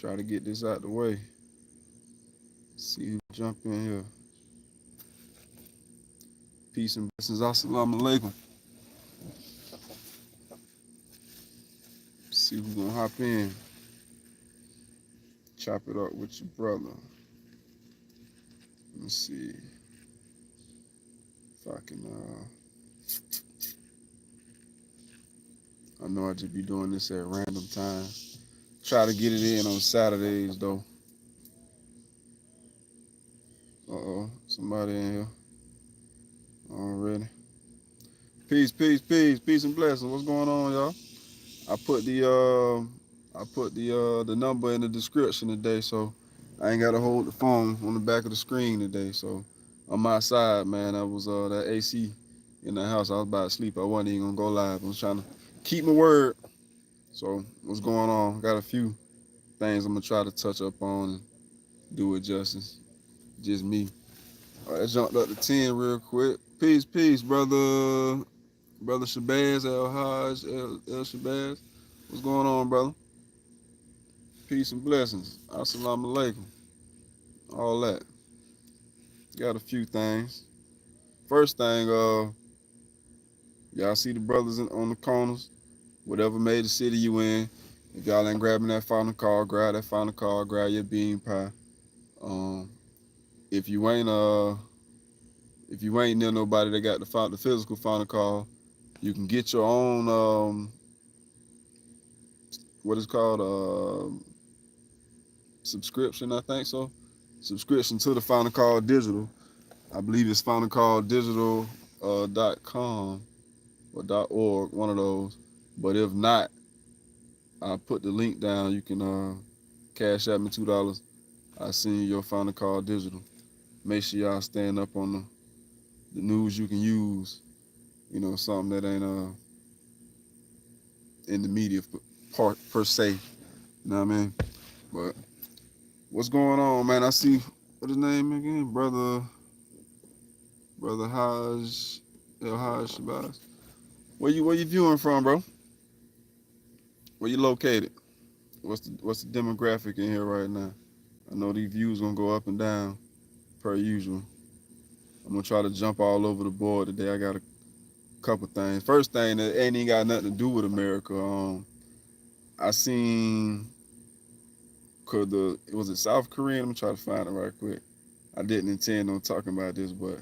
Try to get this out the way. See who jump in here. Peace and blessings. Assalamu alaikum. See who's gonna hop in. Chop it up with your brother. Let's see if I can. I know I just be doing this at random times. Try to get it in on Saturdays though. Somebody in here already. Peace and blessings. What's going on, y'all? I put the number in the description today, so I ain't gotta hold the phone on the back of the screen today. So I'm outside, man. I was that AC in the house. I was about to sleep. I wasn't even gonna go live. I was trying to keep my word. So what's going on? Got a few things I'm gonna try to touch up on and do it justice. Just me. All right, I jumped up to 10 real quick. Peace, brother. Brother Shabazz, El Shabazz. What's going on, brother? Peace and blessings. Assalamu alaikum. All that. Got a few things. First thing, y'all see the brothers on the corners. Whatever major city you in. If y'all ain't grabbing that final call, grab that final call, grab your bean pie. If you ain't near nobody that got the physical final call, you can get your own what is called subscription, I think so. Subscription to the Finalcall Digital. I believe it's finalcalldigital.com or .org, one of those. But if not, I'll put the link down. You can cash at me $2. I send you your Finalcall Digital. Make sure y'all stand up on the news you can use. You know, something that ain't in the media part per se. You know what I mean? But what's going on, man? I see what his name again, brother Haj Shabazz. Where you viewing from, bro? Where you located? What's the demographic in here right now? I know these views gonna go up and down per usual. I'm gonna try to jump all over the board today. I got a couple things. First thing that ain't even got nothing to do with America. I seen was it South Korean? I'm gonna try to find it right quick. I didn't intend on talking about this, but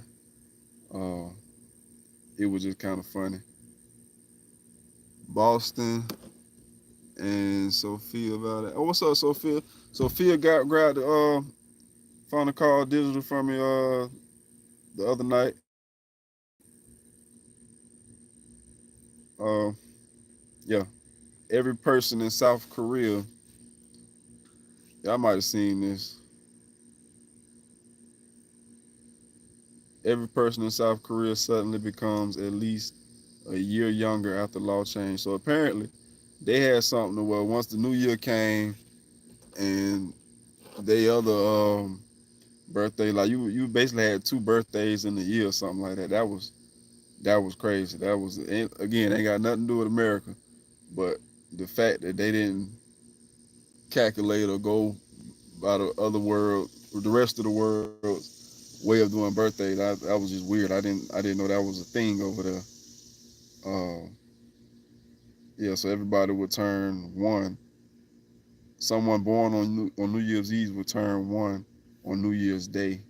it was just kind of funny. Boston and Sophia about it. Oh, what's up, Sophia? Sophia grabbed the Finalcall Digital from me the other night. Yeah. Every person in South Korea, y'all might have seen this. Every person in South Korea suddenly becomes at least a year younger after law change. So apparently, they had something where once the new year came and they other birthday, like you basically had 2 birthdays in the year or something like that. That was crazy. That was, again, ain't got nothing to do with America, but the fact that they didn't calculate or go by the rest of the world's way of doing birthdays, that was just weird. I didn't know that was a thing over there. Yeah, so everybody would turn 1. Someone born on New Year's Eve would turn 1 on New Year's Day.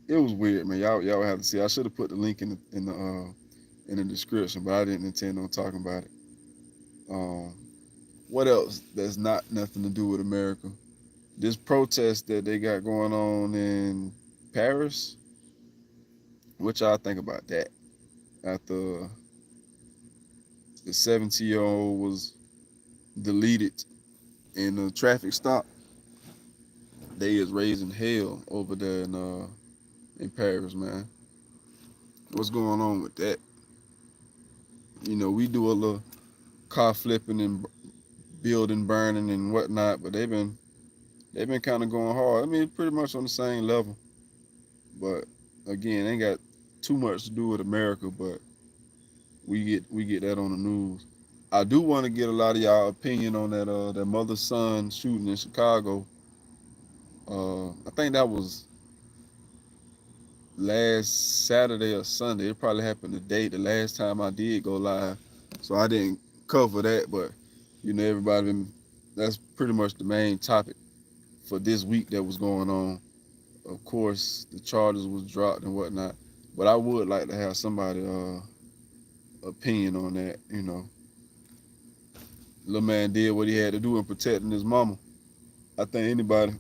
It was weird, man. Y'all have to see. I should have put the link in the description, but I didn't intend on talking about it. What else that's not nothing to do with America? This protest that they got going on in Paris. What y'all think about that? After the 17-year-old was deleted in a traffic stop, they is raising hell over there in Paris, man. What's going on with that? You know, we do a little car flipping and building burning and whatnot, but they've been kind of going hard. I mean, pretty much on the same level, but again, ain't got too much to do with America, but we get that on the news. I do want to get a lot of y'all opinion on that mother son shooting in Chicago. I think that was last Saturday or Sunday. It probably happened today, the last time I did go live. So I didn't cover that, but everybody that's pretty much the main topic for this week that was going on. Of course, the charges was dropped and whatnot. But I would like to have somebody opinion on that. Little man did what he had to do in protecting his mama. I think anybody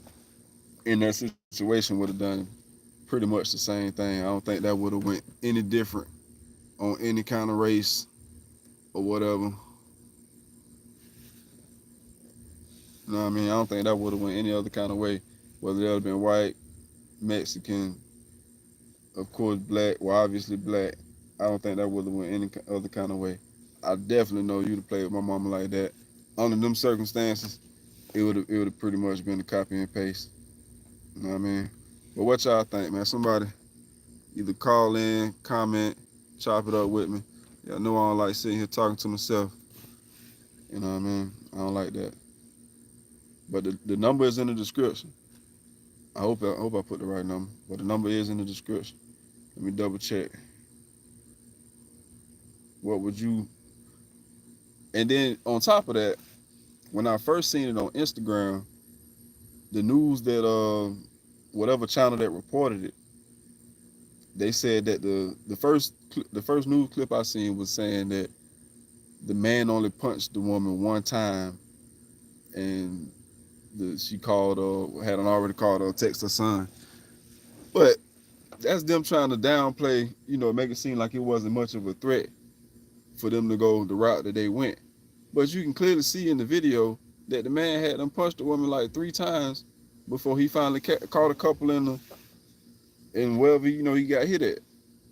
in that situation would have done pretty much the same thing. I don't think that would have went any different on any kind of race or whatever. You know what I mean? I don't think that would have went any other kind of way. Whether that would have been white, Mexican, of course black, well obviously black. I don't think that would have went any other kind of way. I definitely know you to play with my mama like that. Under them circumstances, it would have pretty much been a copy and paste. You know what I mean? But what y'all think, man? Somebody either call in, comment, chop it up with me. Y'all know I don't like sitting here talking to myself. You know what I mean? I don't like that. But the number is in the description. I hope I put the right number. But the number is in the description. Let me double check. What would you? And then on top of that, when I first seen it on Instagram, the news that whatever channel that reported it, they said that the first news clip I seen was saying that the man only punched the woman one time, and she called hadn't already called her, text her son. But that's them trying to downplay, make it seem like it wasn't much of a threat for them to go the route that they went. But you can clearly see in the video that the man had them punched the woman like 3 times before he finally caught a couple in wherever he got hit at.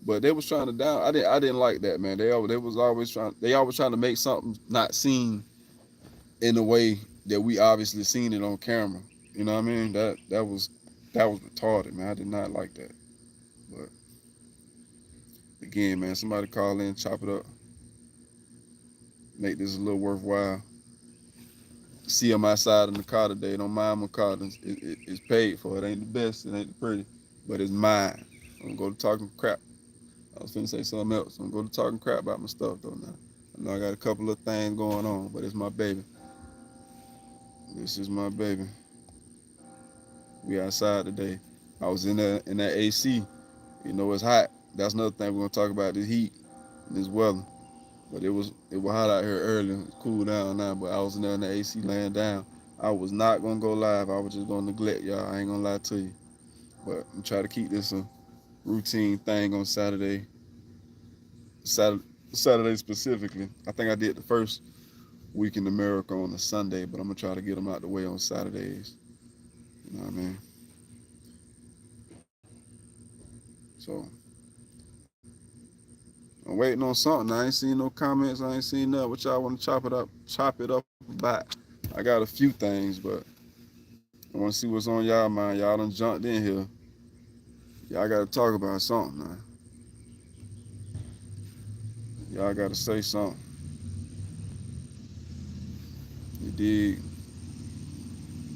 But they was trying to down. I didn't like that, man. They always trying to make something not seen in the way that we obviously seen it on camera. You know what I mean? That was retarded, man. I did not like that. But again, man, somebody call in, chop it up, make this a little worthwhile. See them outside in the car today. Don't mind my car. It's paid for. It ain't the best. It ain't the pretty, but it's mine. I'm gonna go to talking crap. I was finna say something else. I'm gonna go to talking crap about my stuff though now. I know I got a couple of things going on, but it's my baby. This is my baby. We outside today. I was in that AC. It's hot. That's another thing we're gonna talk about, this heat and this weather. But it was hot out here early. It's cool down now, but I was in there in the AC laying down. I was not gonna go live. I was just gonna neglect y'all. I ain't gonna lie to you. But I'm trying to keep this a routine thing on Saturday. Saturday specifically. I think I did the first week in America on a Sunday, but I'm gonna try to get them out the way on Saturdays. You know what I mean? So I'm waiting on something. I ain't seen no comments. I ain't seen nothing. What y'all want to chop it up about? I got a few things, but I want to see what's on y'all mind. Y'all done jumped in here. Y'all got to talk about something now. Y'all got to say something. You dig?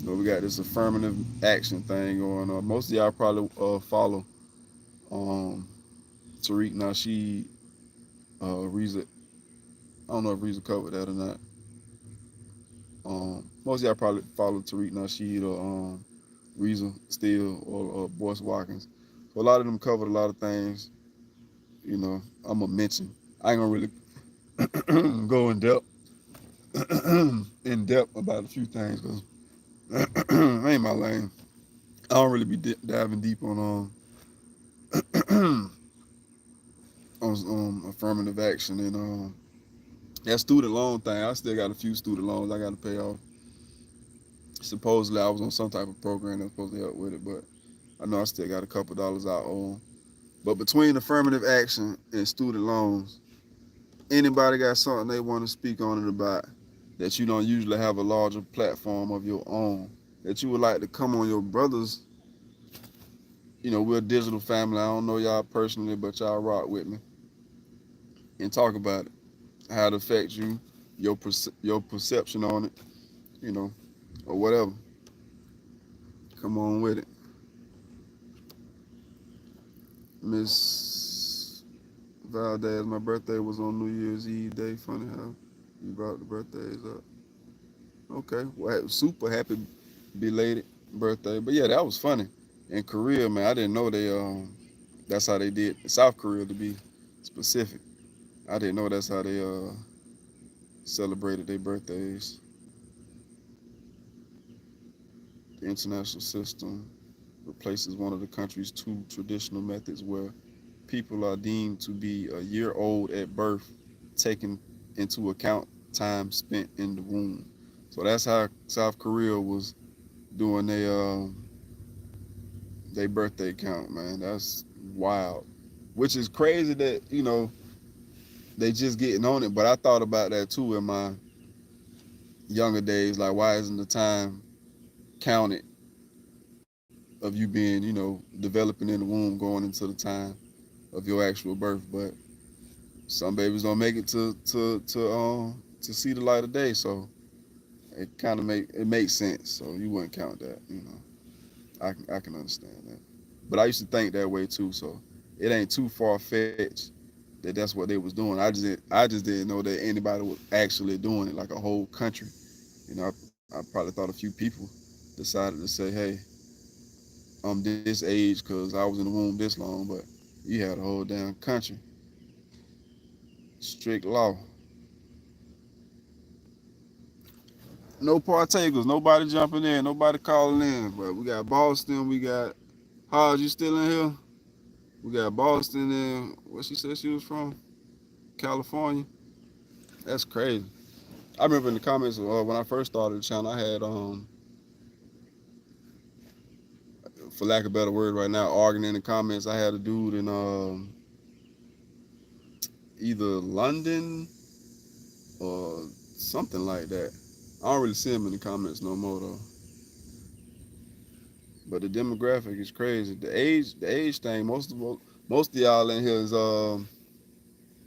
We got this affirmative action thing going on. Most of y'all probably follow Tariq Nasheed, Reza. I don't know if Reza covered that or not. Most of y'all probably follow Tariq Nasheed or Reza Steele or Boyce Watkins. So a lot of them covered a lot of things. I'm gonna mention. I ain't gonna really go in depth about a few things because ain't my lane. I don't really be diving deep on affirmative action and that student loan thing. I still got a few student loans I got to pay off. Supposedly I was on some type of program that was supposed to help with it, but I know I still got a couple dollars I owe. But between affirmative action and student loans, anybody got something they want to speak on it about that you don't usually have a larger platform of your own that you would like to come on your brothers? We're a digital family. I don't know y'all personally, but y'all rock with me and talk about it, how it affects you, your perception on it, you know, or whatever. Come on with it. Miss Valdez, my birthday was on New Year's Eve day. Funny how you brought the birthdays up. Okay, well, super happy belated birthday. But yeah, that was funny. In Korea, man, I didn't know that's how they did South Korea to be specific. I didn't know that's how they celebrated their birthdays. The international system replaces one of the country's two traditional methods where people are deemed to be a year old at birth, taking into account time spent in the womb. So that's how South Korea was doing their birthday count, man. That's wild. Which is crazy that, they just getting on it. But I thought about that too in my younger days. Like, why isn't the time counted of you being, developing in the womb going into the time of your actual birth? But some babies don't make it to see the light of day. So it kind of makes sense. So you wouldn't count that. I can understand that. But I used to think that way too. So it ain't too far fetched that that's what they was doing. I just didn't know that anybody was actually doing it, like a whole country. I probably thought a few people decided to say, hey, I'm this age because I was in the womb this long, but you had a whole damn country. Strict law. No partakers, nobody jumping in, nobody calling in. But we got Boston, we got Hodge, you still in here? We got Boston and what she said she was from? California. That's crazy. I remember in the comments when I first started the channel, I had for lack of a better word right now, arguing in the comments. I had a dude in either London or something like that. I don't really see him in the comments no more though. But the demographic is crazy. The age thing. Most of y'all in here is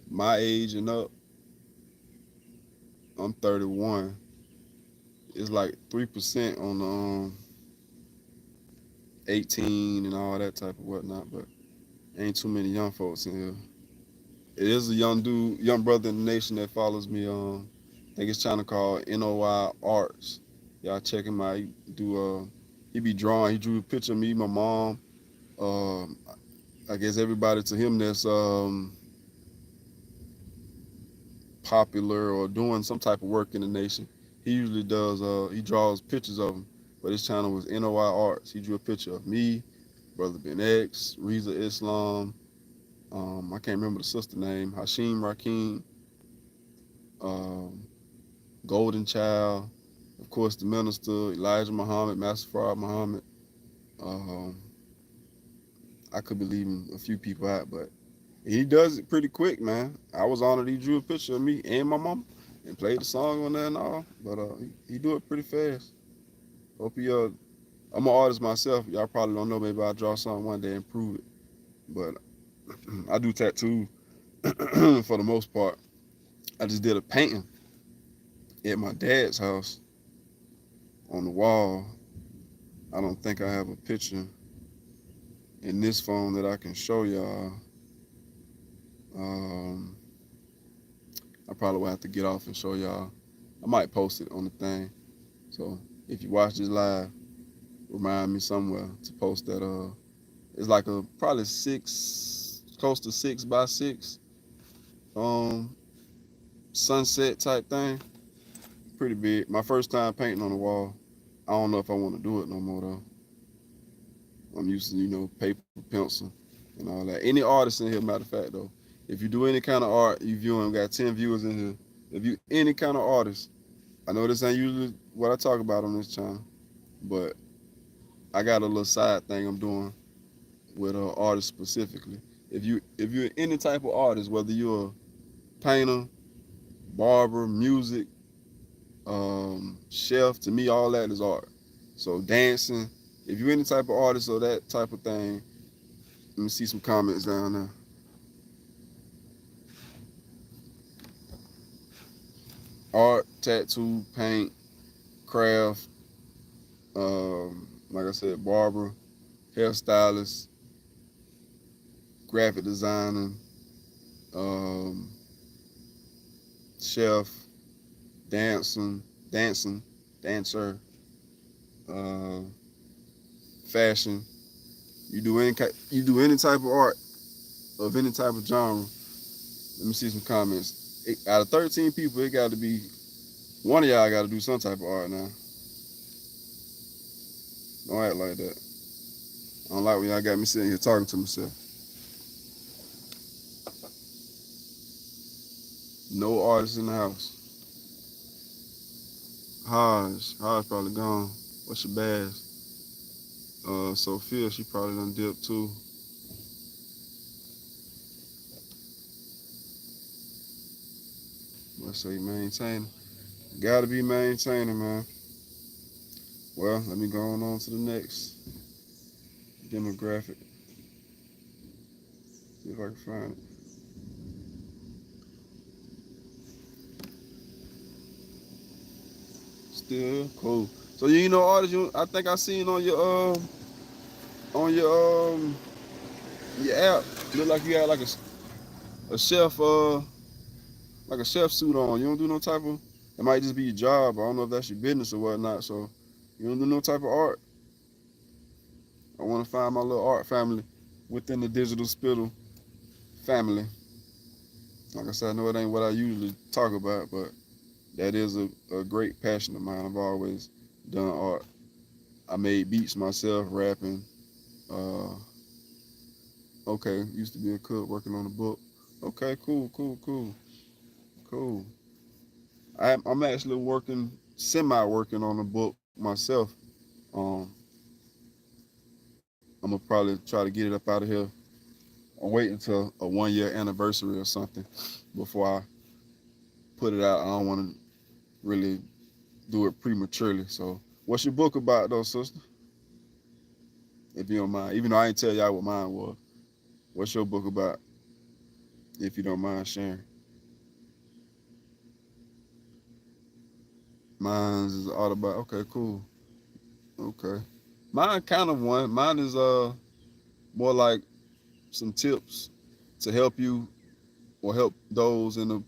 my age and up. I'm 31. It's like 3% on the 18 and all that type of whatnot. But ain't too many young folks in here. It is a young brother in the nation that follows me. I think his channel called NOI Arts. Y'all check him out. He be drawing. He drew a picture of me, my mom. Um, I guess everybody to him that's popular or doing some type of work in the nation. He usually does. He draws pictures of them. But his channel was NOI Arts. He drew a picture of me, brother Ben X, Reza Islam. I can't remember the sister name. Hashim Rakim. Um, Golden Child, of course, the minister, Elijah Muhammad, Master Farad Muhammad. Um, I could be leaving a few people out, but he does it pretty quick, man. I was honored he drew a picture of me and my mom and played the song on there and all, but he do it pretty fast. Hope I'm an artist myself. Y'all probably don't know. Maybe I'll draw something one day and prove it. But I do tattoo for the most part. I just did a painting at my dad's house on the wall. I don't think I have a picture in this phone that I can show y'all. Um, I probably will have to get off and show y'all. I might post it on the thing. So if you watch this live, remind me somewhere to post that. It's like a probably close to 6x6, um, sunset type thing. Pretty big. My first time painting on the wall. I don't know if I want to do it no more though. I'm used to paper, pencil, and all that. Any artist in here, matter of fact though, if you do any kind of art, you viewing, got 10 viewers in here. If you any kind of artist, I know this ain't usually what I talk about on this channel, but I got a little side thing I'm doing with artists specifically. If you're any type of artist, whether you're a painter, barber, music, chef, to me all that is art. So dancing, if you're any type of artist or that type of thing, let me see some comments down there. art, tattoo, paint, craft, like I said, barber, hairstylist, graphic designer, um, chef, dancing, dancing, dancer, uh, fashion. You do any type of art of any type of genre. Let me see some comments. Out of 13 people, it got to be one of y'all got to do some type of art now. Don't act like that. I don't like when y'all got me sitting here talking to myself. No artists in the house. Haj probably gone. What's your bass? Sophia, she probably done dipped too. Let's say maintaining. Gotta be maintaining, man. Well, let me go on to the next demographic. See if I can find it. Still cool. So you know artists I think I seen on your app. Look like you got like a chef like a chef suit on. You don't do no type of, it might just be your job. I don't know if that's your business or whatnot. So you don't do no type of art. I want to find my little art family within the digital spittle family. Like I said, I know it ain't what I usually talk about, but that is a great passion of mine. I've always done art. I made beats myself, rapping. Uh, okay, used to be a cook working on a book. Okay, cool. I'm actually semi-working on a book myself. Um, I'm gonna probably try to get it up out of here. I'm waiting until a 1 year anniversary or something before I put it out. I don't want to really do it prematurely. So, what's your book about, though, sister? If you don't mind, even though I ain't tell y'all what mine was. What's your book about? If you don't mind sharing. Mine's is autobiography. Okay, cool. Okay. Mine kind of one. Mine is more like some tips to help you or help those in a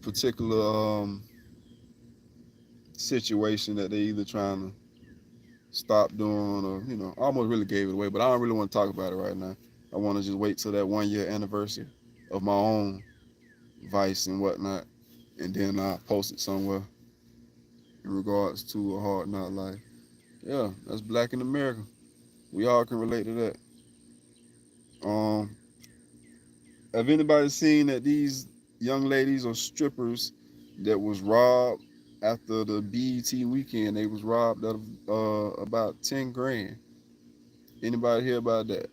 particular situation that they either trying to stop doing or, I almost really gave it away, but I don't really want to talk about it right now. I want to just wait till that 1 year anniversary of my own vice and whatnot, and then I'll post it somewhere in regards to a hard knock life. Yeah, that's Black in America. We all can relate to that. Um, have anybody seen that these young ladies or strippers that was robbed after the BET weekend? They was robbed of about 10 grand. Anybody hear about that?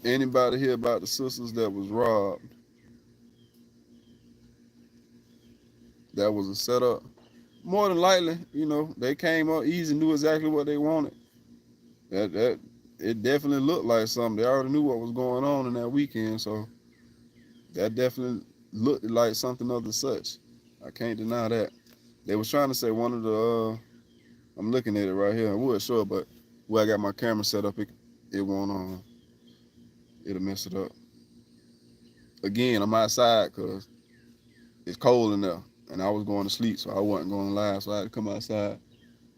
Anybody hear about the sisters that was robbed? That was a setup. More than likely, they came up easy, knew exactly what they wanted. That it definitely looked like something. They already knew what was going on in that weekend, so that definitely looked like something of the such. I can't deny that. They was trying to say one of the I'm looking at it right here. I would show it, but where I got my camera set up, it won't it'll mess it up. Again, I'm outside because it's cold in there, and I was going to sleep, so I wasn't going live, so I had to come outside,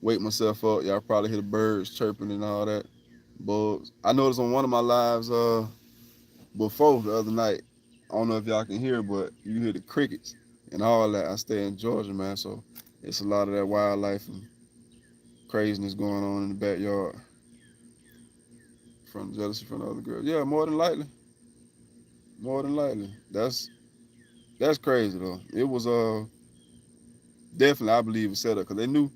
wake myself up. Y'all probably hear the birds chirping and all that, bugs. I noticed on one of my lives before the other night, I don't know if y'all can hear, but you hear the crickets and all that. I stay in Georgia, man, so it's a lot of that wildlife and craziness going on in the backyard from jealousy from the other girls. Yeah, more than likely. More than likely. That's crazy though. It was definitely, I believe, a setup because they knew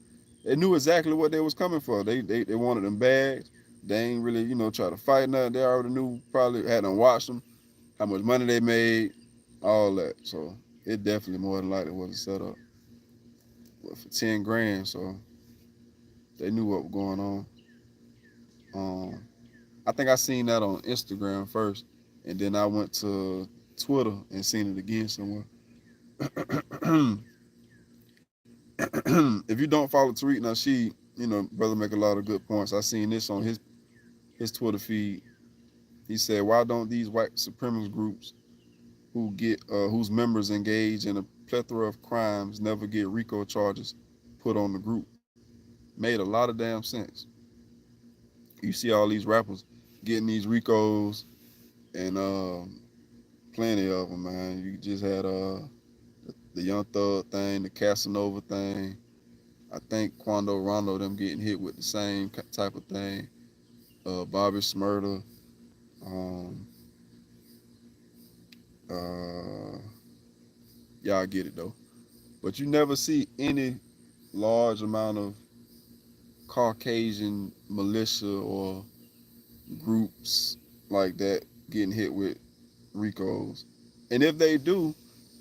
exactly what they was coming for. They wanted them bags. They ain't really try to fight nothing. They already knew, probably had them watched them, how much money they made, all that. So it definitely more than likely was a setup. But for 10 grand, so they knew what was going on. I think I seen that on Instagram first, and then I went to Twitter and seen it again somewhere. If you don't follow Tariq Nasheed, brother make a lot of good points. I seen this on his Twitter feed. He said, "Why don't these white supremacist groups whose members engage in a plethora of crimes never get RICO charges put on the group?" Made a lot of damn sense. You see all these rappers getting these RICOs and plenty of them, man. You just had the Young Thug thing, the Casanova thing. I think Quando Rondo them getting hit with the same type of thing. Bobby Smurda. Um, uh, y'all get it though. But you never see any large amount of Caucasian militia or groups like that getting hit with RICOs. And if they do,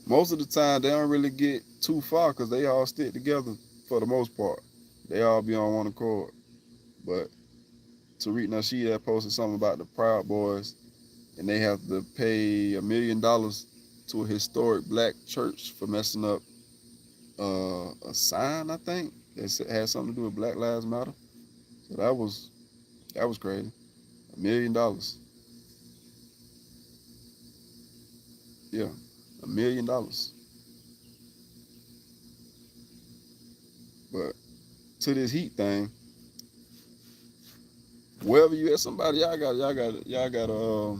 most of the time they don't really get too far because they all stick together for the most part. They all be on one accord. But Tariq Nasheed had posted something about the Proud Boys, and they have to pay $1 million to a historic black church for messing up a sign, I think, that had something to do with Black Lives Matter. So that was crazy. $1 million. Yeah, $1 million. But to this heat thing, wherever you at, somebody y'all got to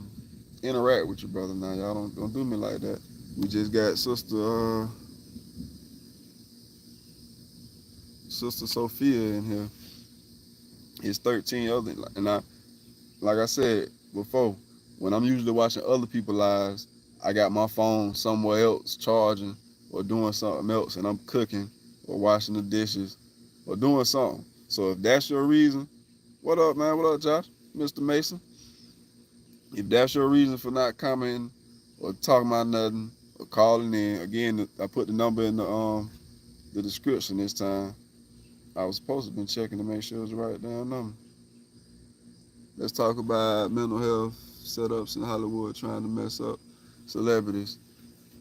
interact with your brother now. Y'all don't do me like that. We just got Sister Sophia in here. It's 13 other, and like I said before, when I'm usually watching other people's lives, I got my phone somewhere else charging or doing something else, and I'm cooking or washing the dishes or doing something. So if that's your reason, what up, man? What up, Josh? Mr. Mason? If that's your reason for not commenting or talking about nothing or calling in, again, I put the number in the description this time. I was supposed to have been checking to make sure it was the right damn number. Let's talk about mental health setups in Hollywood trying to mess up celebrities.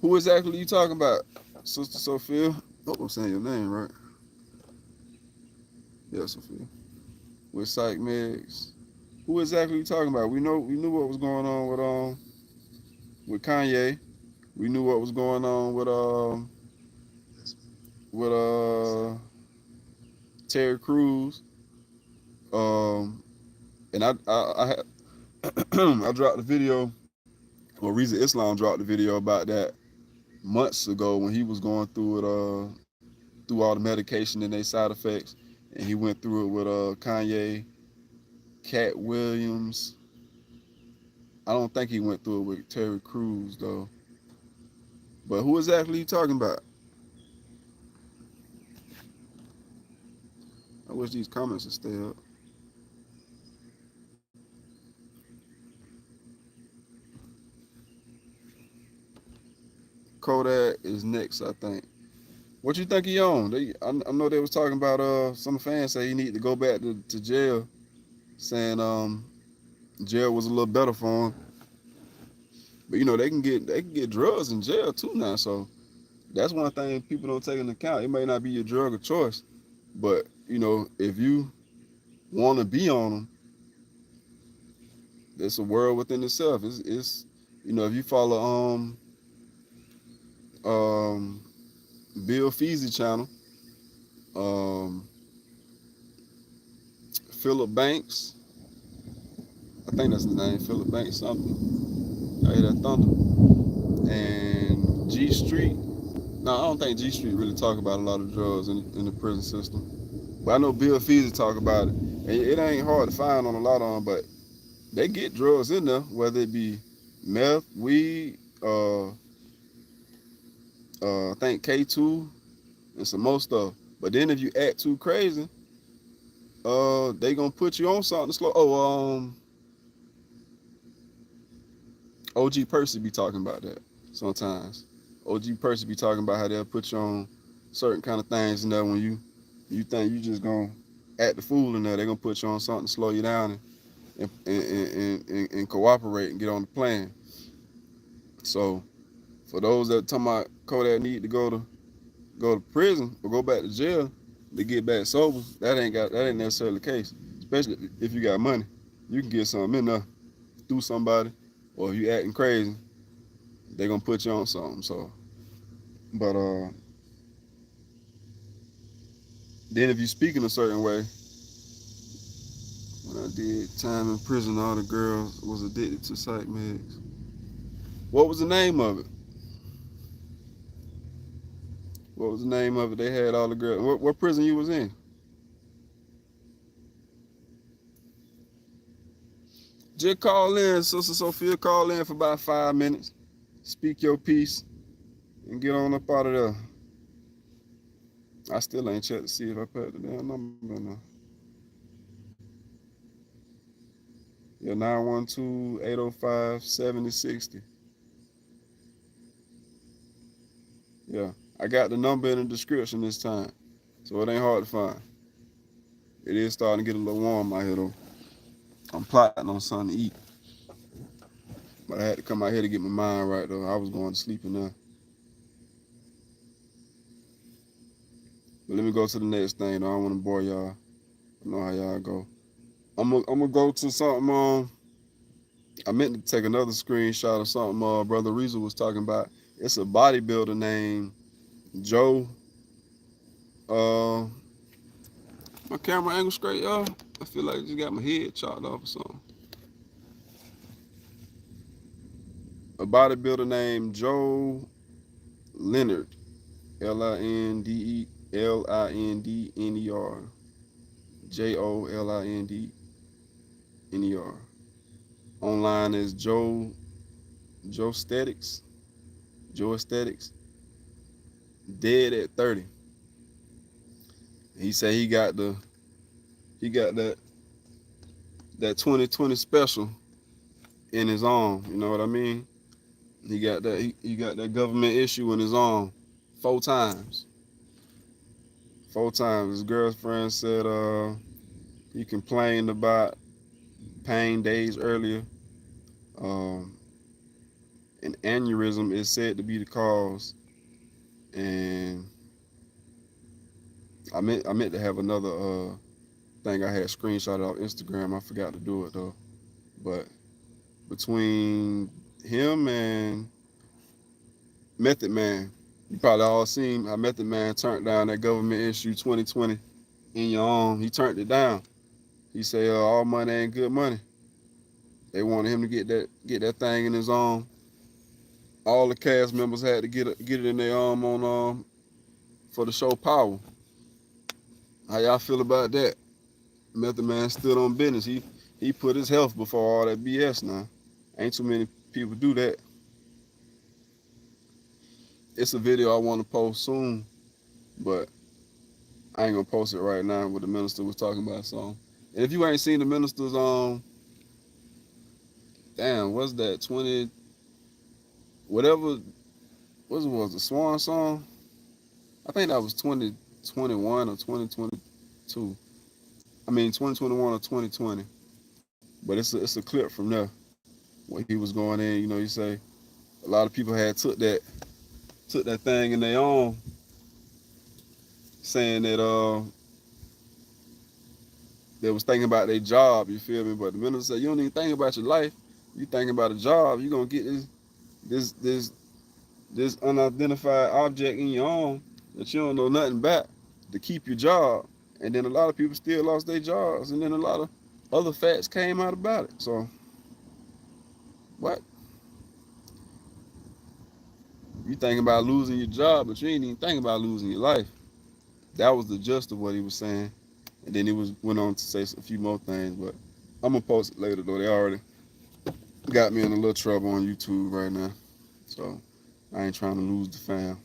Who exactly are you talking about, Sister Sophia? Hope I'm saying your name right. Yeah, Sophia. With Psych Megs. Who exactly are you talking about? We knew what was going on with Kanye. We knew what was going on with Terry Crews. And I I dropped the video. Well, Reza Islam dropped the video about that months ago when he was going through through all the medication and their side effects, and he went through it with Kanye, Cat Williams. I don't think he went through it with Terry Crews though. But who exactly are you talking about? I wish these comments would stay up. Kodak is next, I think. What you think he on? I know they was talking about some fans say he need to go back to jail, saying jail was a little better for him. But they can get drugs in jail too now, so that's one thing people don't take into account. It may not be your drug of choice, but if you want to be on them, it's a world within itself. It's if you follow um Bill Feasy channel, um Philip Banks, I think that's his name, Philip Banks something. I hear that thunder. And G Street. No, I don't think G Street really talk about a lot of drugs in the prison system. But I know Bill Feasy talk about it. And it ain't hard to find on a lot of them, but they get drugs in there, whether it be meth, weed, I think K2, and some more stuff. But then if you act too crazy, they gonna put you on something slow. OG Percy be talking about that sometimes. OG Percy be talking about how they'll put you on certain kind of things in there when you think you just gonna act the fool in there. They're gonna put you on something to slow you down and cooperate and get on the plan. So for those that talking about Kodak need to go to prison or go back to jail to get back sober, that ain't necessarily the case. Especially if you got money, you can get something in there through somebody, or if you acting crazy, they gonna put you on something. So, but then if you speak in a certain way, when I did time in prison, all the girls was addicted to psych meds. What was the name of it? What was the name of it? They had all the girls. What prison you was in? Just call in, Sister Sophia. Call in for about 5 minutes. Speak your piece and get on up out of there. I still ain't checked to see if I put the damn number in there. Yeah, 912-805-7060. Yeah, I got the number in the description this time, so it ain't hard to find. It is starting to get a little warm out here though. I'm plotting on something to eat, but I had to come out here to get my mind right though. I was going to sleep in there. But let me go to the next thing though. I don't want to bore y'all. I know how y'all go. I'm gonna go to something. I meant to take another screenshot of something Brother Reezel was talking about. It's a bodybuilder named Joe. My camera angle straight, y'all. I feel like I just got my head chopped off or something. A bodybuilder named Joe Leonard, Lindendner, JOLINDNER. Online is Joe Aesthetics. Joe Aesthetics. Dead at 30. He said he got that 2020 special in his arm. You know what I mean? He got that government issue in his arm 4 times. 4 times. His girlfriend said he complained about pain days earlier. An aneurysm is said to be the cause, and I meant to have another thing I had screenshotted off Instagram. I forgot to do it though. But between him and Method Man, you probably all seen how Method Man turned down that government issue 2020 in your arm. He turned it down. He said all money ain't good money. They wanted him to get that thing in his arm. All the cast members had to get it in their arm on for the show Power. How y'all feel about that? Method Man stood on business. He put his health before all that BS now. Ain't too many people do that. It's a video I want to post soon, but I ain't gonna post it right now. What the minister was talking about. So, and if you ain't seen the minister's what's that 20 whatever was the Swan song? I think that was 2021 or 2022. I mean 2021 or 2020. But it's a clip from there when he was going in. You know, you say a lot of people had took that thing in their own, saying that they was thinking about their job. You feel me? But the minister said you don't even think about your life. You thinking about a job. You gonna get this unidentified object in your arm that you don't know nothing about to keep your job. And then a lot of people still lost their jobs, and then a lot of other facts came out about it. So what? You thinking about losing your job, but you ain't even thinking about losing your life. That was the gist of what he was saying. And then he went on to say a few more things, but I'm gonna post it later though. They already got me in a little trouble on YouTube right now. So I ain't trying to lose the fam.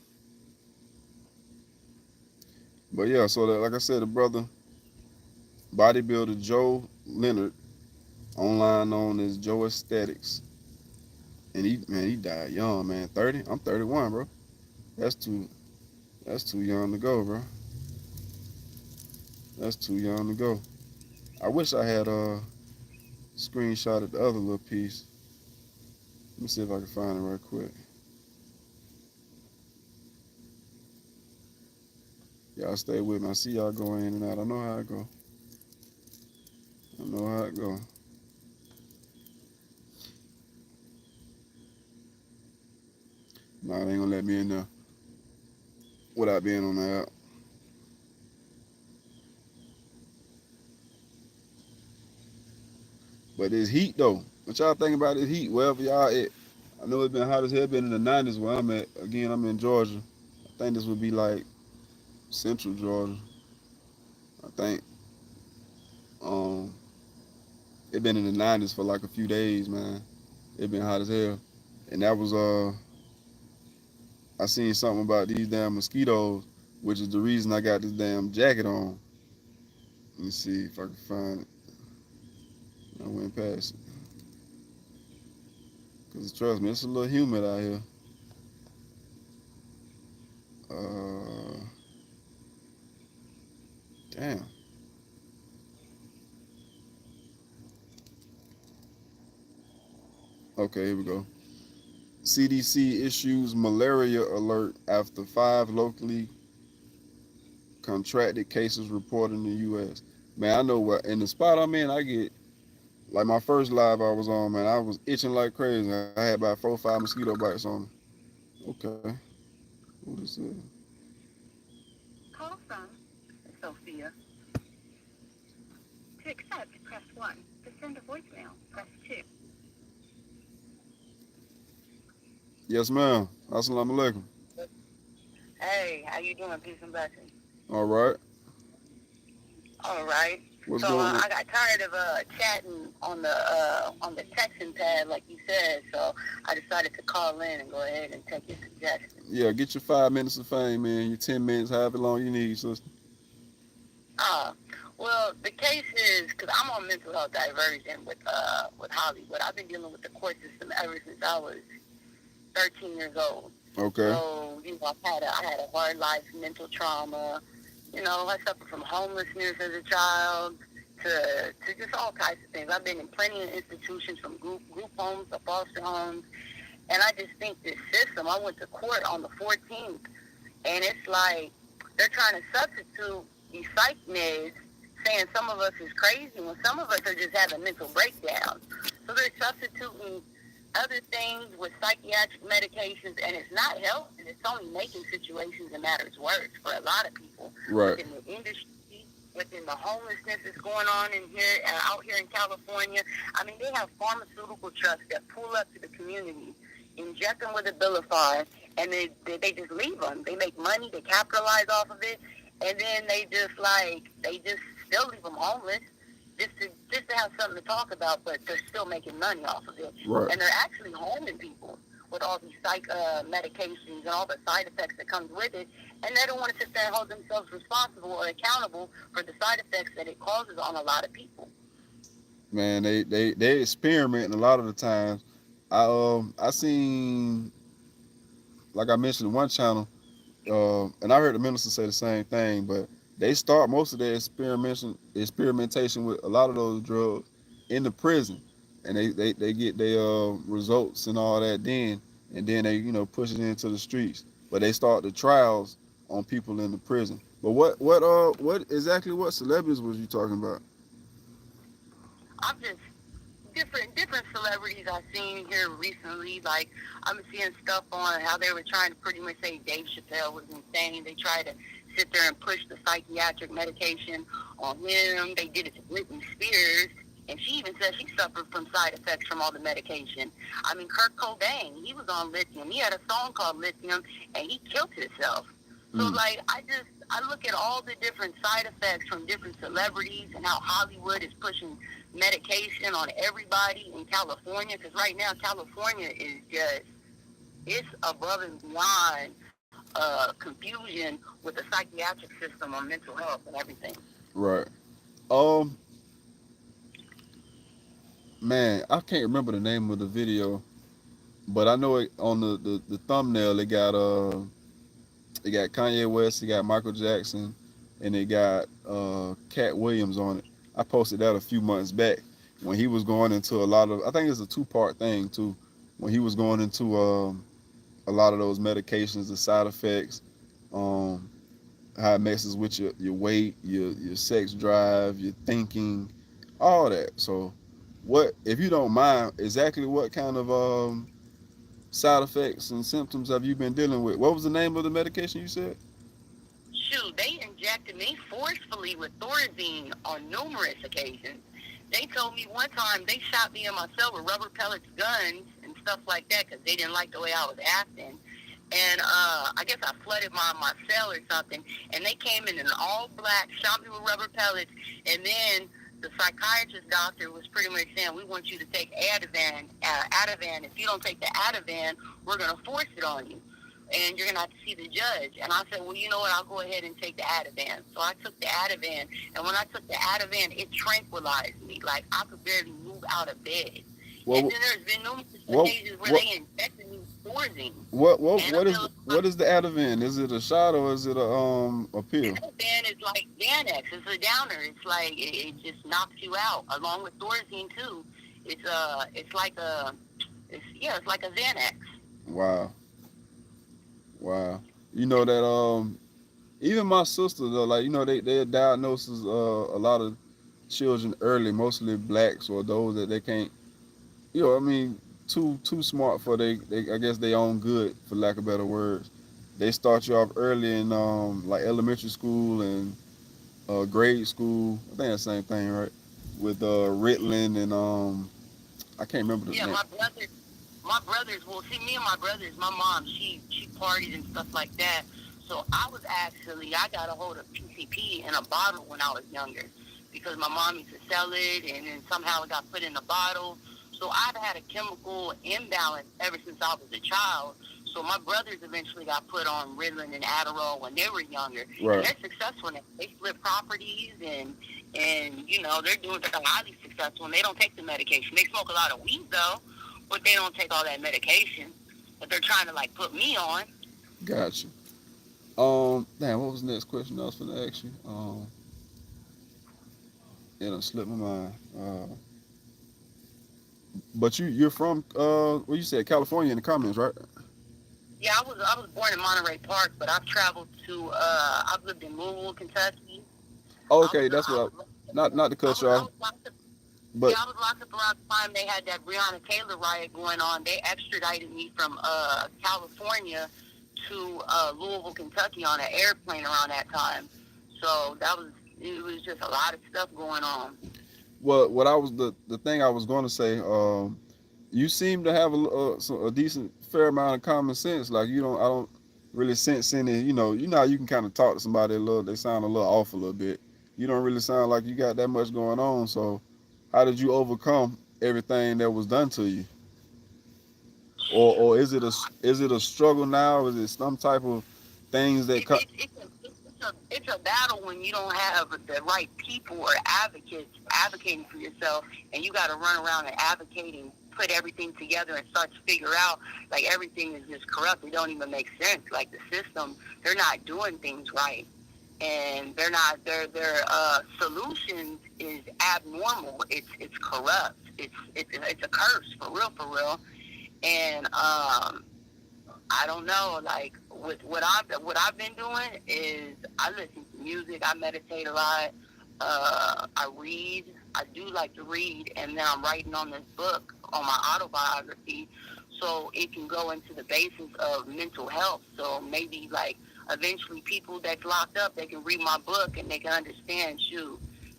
But yeah, so like I said, the brother bodybuilder Joe Leonard, online known as Joe Aesthetics. And he died young, man. 30? I'm 31, bro. That's too young to go, bro. That's too young to go. I wish I had screenshotted the other little piece. Let me see if I can find it real quick. Y'all stay with me. I see y'all go in and out. I know how it go. I know how it go. Nah, they ain't gonna let me in there without being on the app. But this heat though, what y'all think about this heat? Wherever y'all at, I know it's been hot as hell. Been in the 90s where I'm at. Again, I'm in Georgia. I think this would be like central Georgia. I think um it been in the 90s for like a few days, man. It been hot as hell, and that was I seen something about these damn mosquitoes, which is the reason I got this damn jacket on. Let me see if I can find it. I went past it. Cause trust me, it's a little humid out here. Uh, damn. Okay, here we go. CDC issues malaria alert after 5 locally contracted cases reported in the U.S. Man, I know what in the spot I'm in, I get like my first live I was on, man. I was itching like crazy. I had about 4 or 5 mosquito bites on me. Okay, what is it? Call from Sophia. To accept, press 1. To send a voicemail, press 2. Yes, ma'am. Assalamu alaikum. Hey, how you doing? Peace and blessings. All right. All right. What's So going on? I got tired of chatting on the texting pad like you said. So I decided to call in and go ahead and take your suggestion. Yeah, get your 5 minutes of fame, man. Your 10 minutes, however long you need, sister. Uh, well, the case is because I'm on mental health diversion with Hollywood. I've been dealing with the court system ever since I was 13 years old. Okay. So, I had a hard life, mental trauma. I suffered from homelessness as a child to just all types of things. I've been in plenty of institutions from group homes to foster homes. And I just think this system, I went to court on the 14th, and it's like they're trying to substitute these psych meds, saying some of us is crazy when some of us are just having mental breakdowns. So they're substituting other things with psychiatric medications, and it's not helping. It's only making situations and matters worse for a lot of people Right. within the industry, within the homelessness that's going on in here, out here in California. I mean, they have pharmaceutical trucks that pull up to the community, inject them with Abilify, and they just leave them. They make money, they capitalize off of it, and then they just still leave them homeless just to have something to talk about, but they're still making money off of it. Right. And they're actually harming people with all these psych medications and all the side effects that comes with it, and they don't want to sit there and hold themselves responsible or accountable for the side effects that it causes on a lot of people. Man, they experiment a lot of the times. I seen, like I mentioned in one channel, and I heard the minister say the same thing, but they start most of their experimentation with a lot of those drugs in the prison, and they get their results and all that then, and then they push it into the streets. But they start the trials on people in the prison. But what celebrities was you talking about? I'm just different celebrities I've seen here recently. Like I'm seeing stuff on how they were trying to pretty much say Dave Chappelle was insane. They tried to sit there and push the psychiatric medication on him. They did it to Britney Spears. And she even said she suffered from side effects from all the medication. I mean, Kurt Cobain, he was on lithium. He had a song called Lithium, and he killed himself. So, like, I look at all the different side effects from different celebrities and how Hollywood is pushing medication on everybody in California. Because right now, California is it's above and beyond confusion with the psychiatric system on mental health and everything. Right. Um, man, I can't remember the name of the video, but I know it on the thumbnail. It got Kanye West, it got Michael Jackson, and it got Cat Williams on it. I posted that a few months back when he was going into a lot of. I think it's a 2-part thing too. when he was going into a lot of those medications, the side effects, um, how it messes with your weight, your sex drive, your thinking, all that. So, what if you don't mind exactly what kind of side effects and symptoms have you been dealing with? What was the name of the medication you said? Shoot, they injected me forcefully with Thorazine on numerous occasions. They told me one time they shot me and my cell with rubber pellets, guns, and stuff like that because they didn't like the way I was acting. And I guess I flooded my cell or something. And they came in all black, shot me with rubber pellets, and then the psychiatrist doctor was pretty much saying, we want you to take Ativan. Ativan. If you don't take the Ativan, we're going to force it on you. And you're going to have to see the judge. And I said, well, you know what? I'll go ahead and take the Ativan. So I took the Ativan. And when I took the Ativan, it tranquilized me. Like, I could barely move out of bed. Well, and then there's been numerous occasions where they injected me with Thorazine. What is the Ativan? Is it a shot or is it a pill? Ativan is like Xanax. It's a downer. It's like it just knocks you out, along with Thorazine too. It's like a Xanax. Wow. You know that even my sister though, like, you know, they diagnoses a lot of children early, mostly blacks or those that they can't, you know, I mean, too smart for they I guess they own good, for lack of better words. They start you off early in like elementary school and grade school. I think that's the same thing, right? With Ritalin and I can't remember the Yeah, name. my brothers. Well, see, me and my brothers. My mom, she partied and stuff like that. So I got a hold of PCP in a bottle when I was younger because my mom used to sell it, and then somehow it got put in a bottle. So I've had a chemical imbalance ever since I was a child. So my brothers eventually got put on Ritalin and Adderall when they were younger, Right. and they're successful. They flip properties, and they're highly successful. And they don't take the medication. They smoke a lot of weed though, but they don't take all that medication that they're trying to like put me on. Gotcha. Damn, what was the next question I was going to ask you? It done slipped my mind. But you're from well, you said California in the comments, right? Yeah, I was born in Monterey Park, but I've traveled to I've lived in Louisville, Kentucky. Okay, that's what not to cut you I off, was locked up. but Yeah, I was locked up around the time they had that Breonna Taylor riot going on. They extradited me from California to Louisville, Kentucky on an airplane around that time. So it was just a lot of stuff going on. well, what I was the thing I was going to say, you seem to have a decent fair amount of common sense. Like, I don't really sense any, you know how you can kind of talk to somebody a little, they sound a little off a little bit. You don't really sound like you got that much going on. So, how did you overcome everything that was done to you? Or is it a struggle now? Is it some type of things that it, cut? it, it's a it's a battle when you don't have the right people or advocates advocating for yourself, and you got to run around and advocate and put everything together and start to figure out like everything is just corrupt. It don't even make sense. Like the system, they're not doing things right, and they're not their solutions is abnormal. It's corrupt. It's a curse for real. And I don't know. Like with what I've been doing is I listen to music. I meditate a lot. I read. I do like to read, and then I'm writing on this book on my autobiography, so it can go into the basis of mental health. So maybe like eventually people that's locked up, they can read my book and they can understand. Shoot,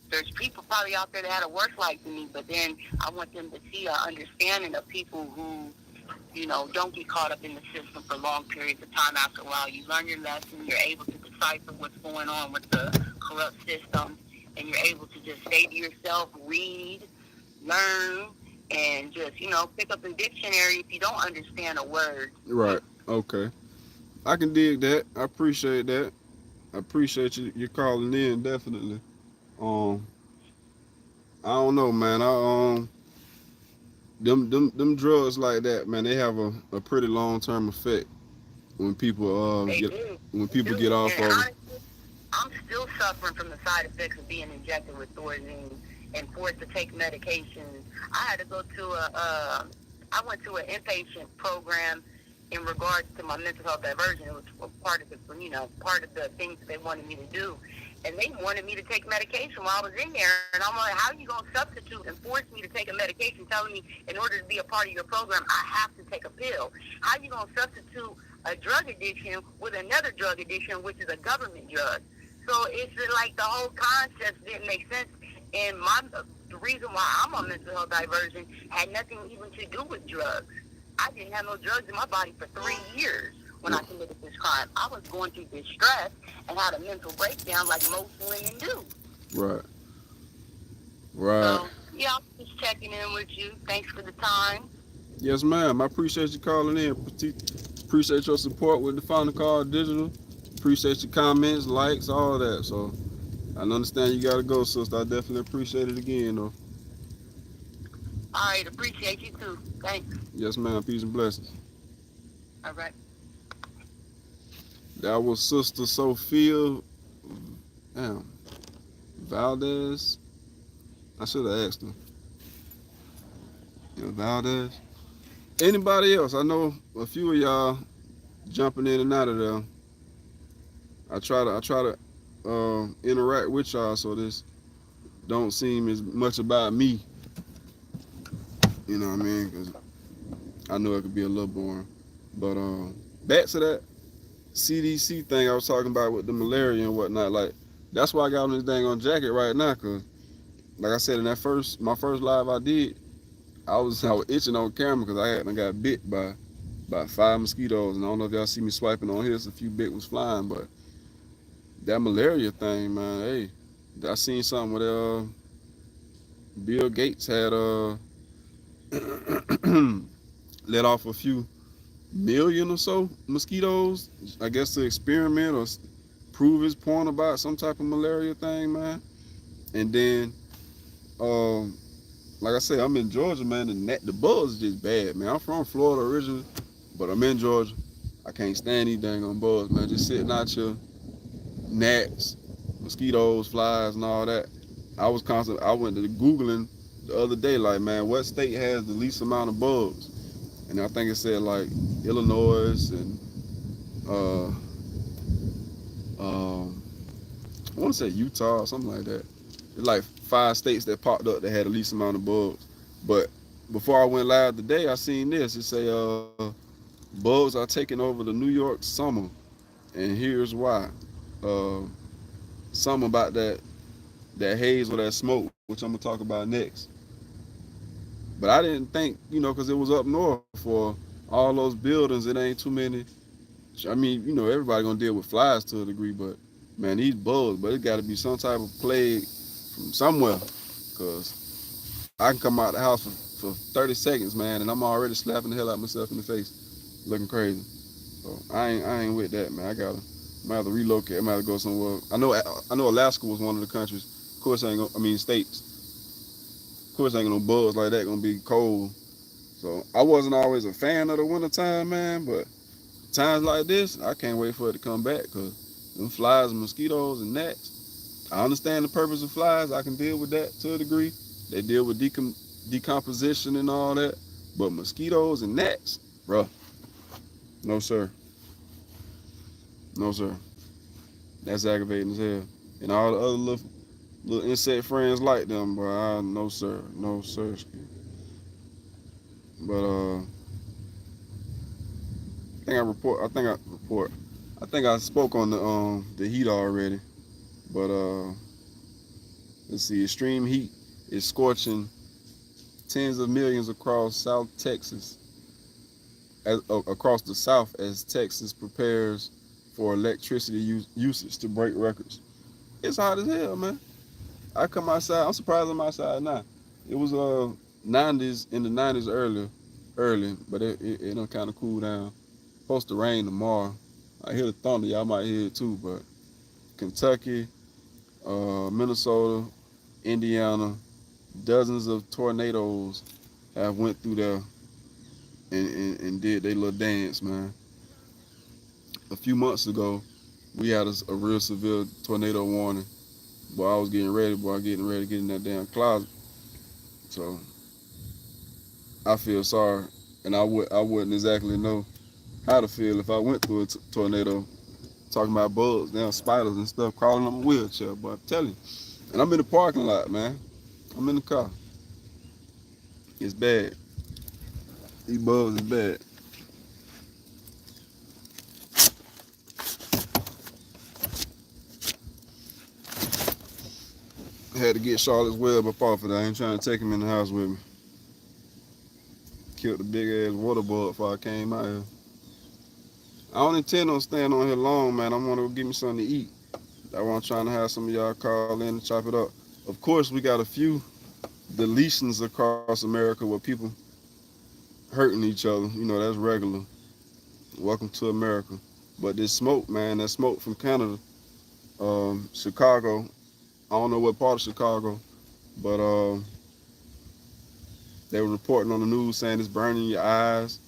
there's people probably out there that had a worse life than me, but then I want them to see an understanding of people who don't get caught up in the system for long periods of time. After a while, you learn your lesson. You're able to decipher what's going on with the corrupt system, and you're able to just say to yourself, read, learn, and just, pick up a dictionary if you don't understand a word. Right. Okay. I can dig that. I appreciate that. I appreciate you calling in, definitely. Um, I don't know, man. Them drugs like that, man. They have a pretty long term effect when people They get do. when They people do. get off And of them. honestly, I'm still suffering from the side effects of being injected with Thorazine and forced to take medications. I had to go to I went to an inpatient program in regards to my mental health diversion. It was part of the, part of the things that they wanted me to do. And they wanted me to take medication while I was in there. And I'm like, how are you going to substitute and force me to take a medication telling me in order to be a part of your program, I have to take a pill? How are you going to substitute a drug addiction with another drug addiction, which is a government drug? So it's like the whole concept didn't make sense. And the reason why I'm on mental health diversion had nothing even to do with drugs. I didn't have no drugs in my body for 3 years when I committed this crime. I was going through distress and had a mental breakdown like most women do. Right. Right. So, yeah, I'm just checking in with you. Thanks for the time. Yes, ma'am. I appreciate you calling in. Appreciate your support with the Finalcall Digital. Appreciate your comments, likes, all that. So I understand you got to go, sister. I definitely appreciate it again, though. All right, appreciate you too. Thanks. Yes, ma'am. Peace and blessings. All right. That was Sister Sophia, damn, Valdez. I should have asked her. Yeah, Valdez. Anybody else? I know a few of y'all jumping in and out of there. I try to interact with y'all so this don't seem as much about me. You know what I mean? Because I know it could be a little boring. But back to that CDC thing I was talking about with the malaria and whatnot. Like that's why I got on this dang on jacket right now. Cause like I said in my first live I did, I was itching on camera because I got bit by 5 mosquitoes. And I don't know if y'all see me swiping on here. So a few bit was flying, but that malaria thing, man. Hey, I seen something where Bill Gates had let off a few million or so mosquitoes, I guess to experiment or prove his point about some type of malaria thing, man. And then, like I said, I'm in Georgia, man. The bugs is just bad, man. I'm from Florida originally, but I'm in Georgia. I can't stand these dang on bugs, man. Just sitting out here, gnats, mosquitoes, flies, and all that. I went to Googling the other day, like, man, what state has the least amount of bugs? And I think it said like Illinois and uh, I want to say Utah or something like that. It's like 5 states that popped up that had the least amount of bugs. But before I went live today, I seen this. It say bugs are taking over the New York summer, and here's why. Uh, something about that haze or that smoke, which I'm gonna talk about next. But I didn't think, because it was up north for all those buildings, it ain't too many. I mean, everybody gonna deal with flies to a degree, but man, these bugs, but it got to be some type of plague from somewhere, cause I can come out the house for 30 seconds, man, and I'm already slapping the hell out of myself in the face, looking crazy. So I ain't with that, man. I might have to relocate. I might have to go somewhere. I know Alaska was one of the countries. Of course, states. Of course, ain't gonna no bugs like that. Gonna be cold. So I wasn't always a fan of the winter time, man. But times like this, I can't wait for it to come back. Cause them flies and mosquitoes and gnats. I understand the purpose of flies. I can deal with that to a degree. They deal with decomposition and all that. But mosquitoes and gnats, bro, no sir, no sir. That's aggravating as hell. And all the other little insect friends like them, bro. No sir, no sir. But I think I spoke on the heat already. But let's see, extreme heat is scorching tens of millions across South Texas, across the South as Texas prepares for electricity usage to break records. It's hot as hell, man. I come outside. I'm surprised I'm outside now. It was 90s in the 90s early, but it done kind of cool down. Supposed to rain tomorrow. I hear the thunder. Y'all might hear it too, but Kentucky, Minnesota, Indiana, dozens of tornadoes have went through there and did their little dance, man. A few months ago, we had a real severe tornado warning. Boy, I was getting ready to get in that damn closet. So I feel sorry and I wouldn't exactly know how to feel if I went through a tornado. Talking about bugs, damn spiders and stuff crawling on my wheelchair. But I'm telling you, and I'm in the parking lot, man. I'm in the car. It's bad. These bugs is bad. I had to get Charlotte's Web up off of that. I ain't trying to take him in the house with me. Killed the big ass water bug before I came out here. I don't intend on staying on here long, man. I want to go get me something to eat. That's why I'm trying to have some of y'all call in and chop it up. Of course, we got a few deletions across America where people hurting each other. You know, that's regular. Welcome to America. But this smoke, man, that smoke from Canada, Chicago. I don't know what part of Chicago, but they were reporting on the news saying it's burning your eyes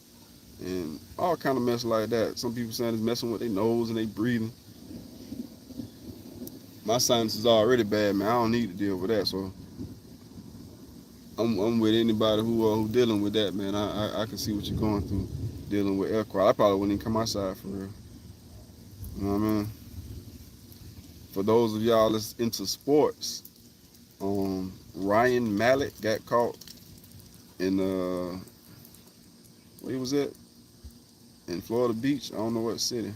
and all kind of mess like that. Some people saying it's messing with their nose and they breathing. My sinus is already bad, man. I don't need to deal with that, so I'm with anybody who dealing with that, man. I can see what you're going through dealing with air quality. I probably wouldn't even come outside for real. You know what I mean? For those of y'all that's into sports, Ryan Mallett got caught in where was it? In Florida Beach. I don't know what city,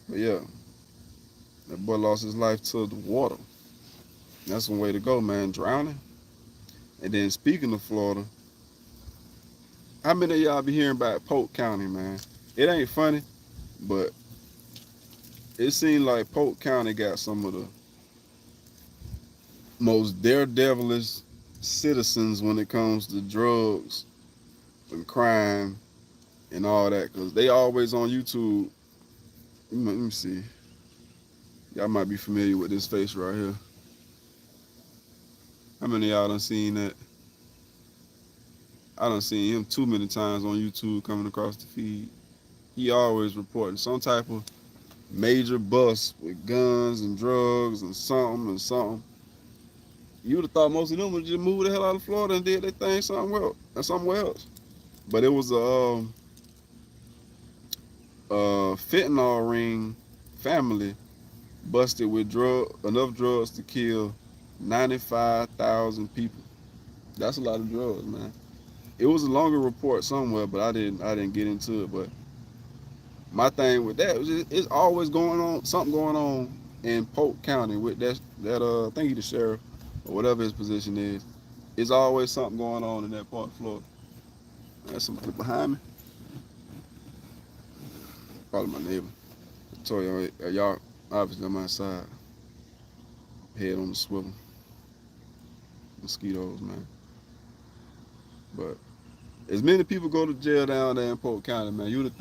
but yeah, that boy lost his life to the water. That's one way to go, man. Drowning. And then speaking of Florida, how many of y'all be hearing about Polk County, man? It ain't funny, but it seemed like Polk County got some of the most daredevilish citizens when it comes to drugs and crime and all that, because they always on YouTube. Let me see. Y'all might be familiar with this face right here. How many of y'all done seen that? I done seen him too many times on YouTube coming across the feed. He always reporting some type of major bust with guns and drugs and something and something. You would have thought most of them would just move the hell out of Florida and did their thing somewhere else. But it was a fentanyl ring family busted with enough drugs to kill 95,000 people. That's a lot of drugs, man. It was a longer report somewhere, but I didn't get into it. But my thing with that was it's always going on something going on in Polk County with that I think he's the sheriff or whatever his position is. It's always something going on in that part of Florida. There's somebody behind me. Probably my neighbor. I told y'all obviously I'm outside. Head on the swivel. Mosquitoes, man. But as many people go to jail down there in Polk County, man, you'd have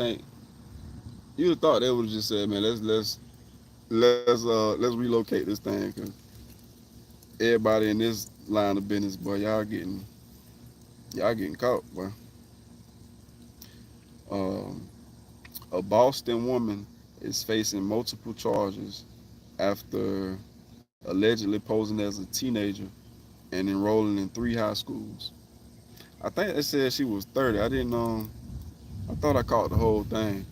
thought they would have just said, man, let's relocate this thing, because everybody in this line of business, boy, y'all getting caught, boy. Um, a Boston woman is facing multiple charges after allegedly posing as a teenager and enrolling in 3 high schools. I think they said she was 30. I didn't know. I thought I caught the whole thing,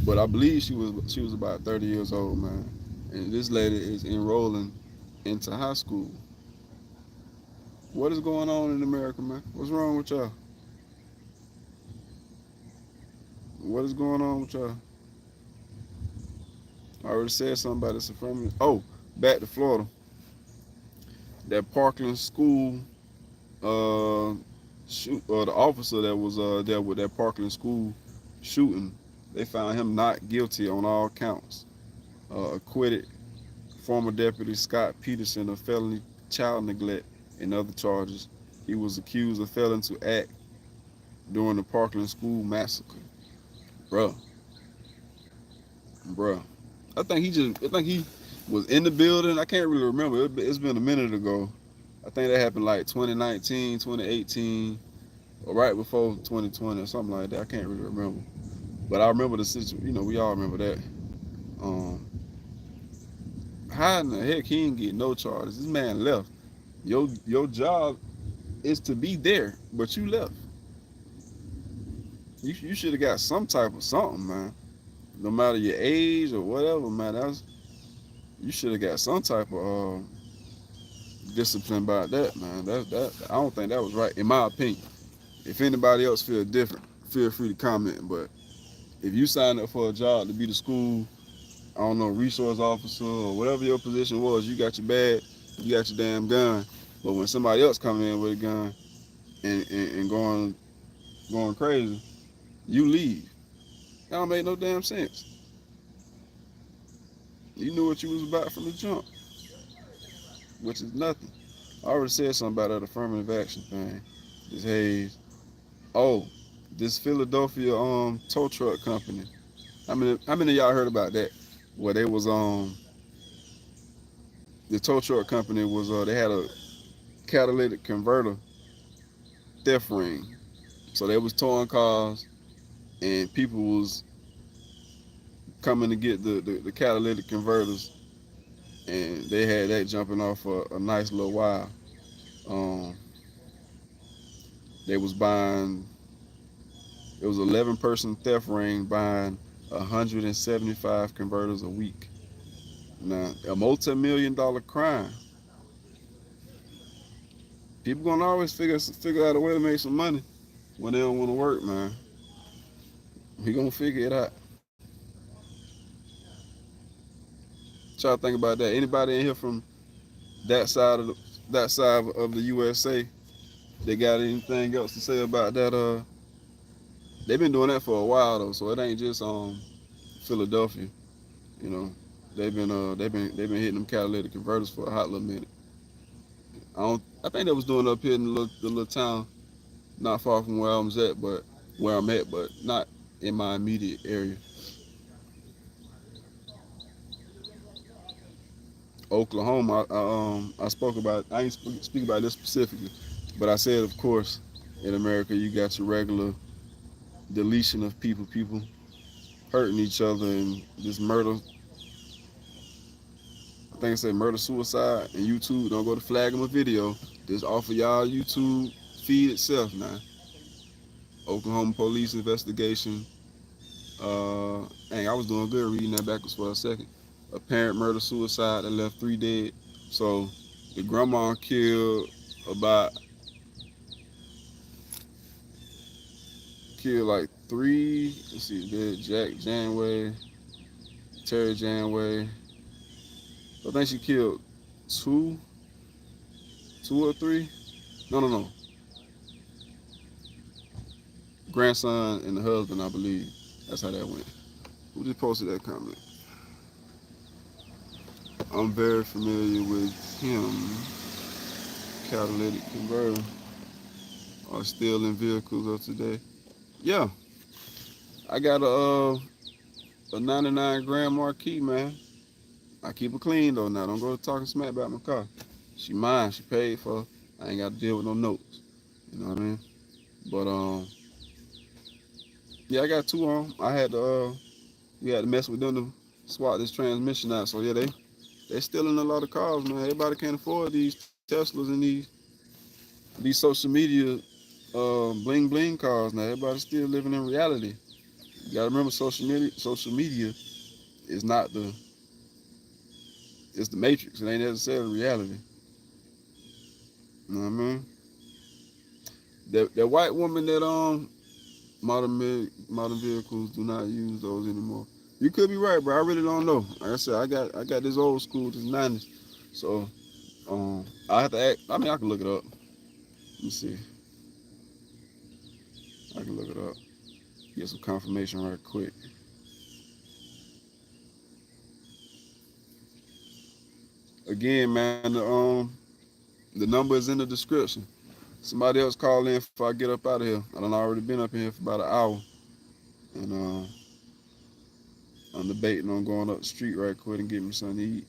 but I believe she was about 30 years old, man. And this lady is enrolling into high school. What is going on in America, man? What's wrong with y'all? What is going on with y'all? I already said something about this affirmative. Oh, back to Florida. That Parkland school uh shoot the officer that was there with that Parkland school shooting, they found him not guilty on all counts. Acquitted former deputy Scott Peterson of felony child neglect and other charges. He was accused of failing to act during the Parkland school massacre. Bruh, bruh. I think he was in the building. I can't really remember. It's been a minute ago. I think that happened like 2019, 2018, or right before 2020 or something like that. I can't really remember. But I remember the situation. You know, we all remember that. Um, how in the heck he didn't get no charges? This man left. Your job is to be there, but you left. You should have got some type of something, man. No matter your age or whatever, man. You should have got some type of discipline about that, man. That I don't think that was right, in my opinion. If anybody else feel different, feel free to comment. But if you signed up for a job to be the school, I don't know, resource officer or whatever your position was, you got your badge, you got your damn gun. But when somebody else come in with a gun and going crazy, you leave. That don't make no damn sense. You knew what you was about from the jump, which is nothing. I already said something about that affirmative action thing. This Hayes. Oh, this Philadelphia tow truck company. How many of y'all heard about that? Where they was the tow truck company was they had a catalytic converter theft ring. So they was towing cars and people was coming to get the catalytic converters, and they had that jumping off for a nice little while. Um, they was buying. It was 11-person theft ring buying 175 converters a week. Now, a multi-million-dollar crime. People gonna always figure out a way to make some money when they don't want to work, man. We gonna figure it out. What y'all think about that? Anybody in here from that side of the USA? They got anything else to say about that? They've been doing that for a while though, so it ain't just Philadelphia. You know, they've been hitting them catalytic converters for a hot little minute. I think they was doing it up here in the little town not far from where I'm at, but not in my immediate area. Oklahoma, I spoke about. I ain't speak about this specifically, but I said, of course, in America, you got your regular deletion of people hurting each other and this murder. I think I said murder suicide, and YouTube don't go to flag them a video. Just offer y'all YouTube feed itself now. Oklahoma police investigation. Dang, I was doing good reading that backwards for a second. Apparent murder suicide that left 3 dead. So the grandma about killed like three. Let's see, dead Jack Janway, Terry Janway. I think she killed two, two or three. No. Grandson and the husband, I believe. That's how that went. Who just posted that comment? I'm very familiar with him. Catalytic converter are still in vehicles of today. Yeah, I got a 99 Grand Marquis, man. I keep it clean though now. Don't go talking smack about my car. She mine. She paid for. I ain't got to deal with no notes. You know what I mean? But yeah, I got two on. We had to mess with them to swap this transmission out. So yeah, they stealing a lot of cars, man. Everybody can't afford these Teslas and these social media bling bling cars now. Everybody's still living in reality. You gotta remember social media is not it's the matrix. It ain't necessarily reality. You know what I mean? That white woman that modern vehicles do not use those anymore. You could be right, bro. I really don't know. Like I said, I got this old school, this 90s. So I have to act. I mean, I can look it up. Let me see. I can look it up. Get some confirmation right quick. Again, man, the number is in the description. Somebody else call in before I get up out of here. I done already been up in here for about an hour, and I'm debating on going up the street right quick and getting me something to eat.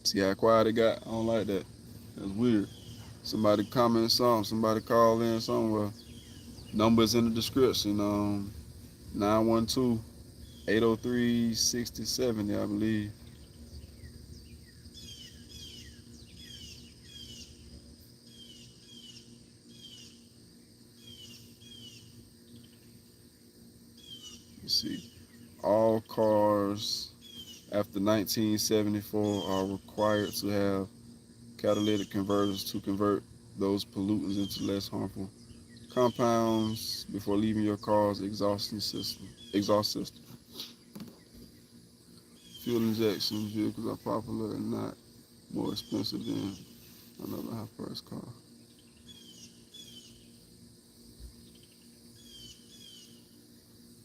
See how quiet it got? I don't like that. That's weird. Somebody comment something. Somebody call in somewhere. Numbers in the description. 912-803-6070, I believe. Let's see. All cars after 1974 are required to have catalytic converters to convert those pollutants into less harmful compounds before leaving your car's exhaust system. Fuel injection vehicles are popular and not more expensive than another high-priced car.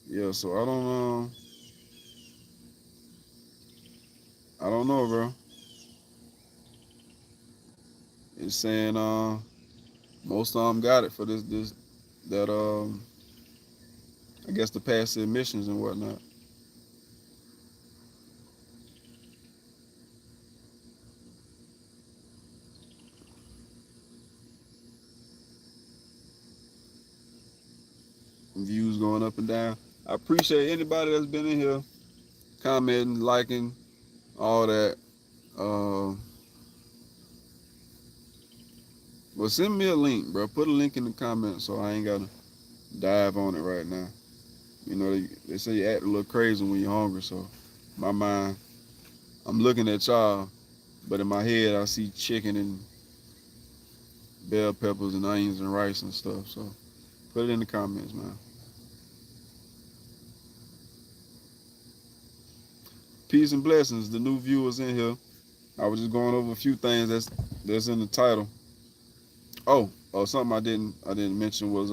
Yeah, so I don't know, bro. It's saying most of them got it for this that I guess to pass the emissions and whatnot. Views going up and down. I appreciate anybody that's been in here commenting, liking, all that. Uh, well, send me a link, bro. Put a link in the comments so I ain't gotta dive on it right now. You know, they say you act a little crazy when you're hungry, so my mind, I'm looking at y'all, but in my head I see chicken and bell peppers and onions and rice and stuff. So put it in the comments, man. Peace and blessings, the new viewers in here. I was just going over a few things that's in the title. Something I didn't mention was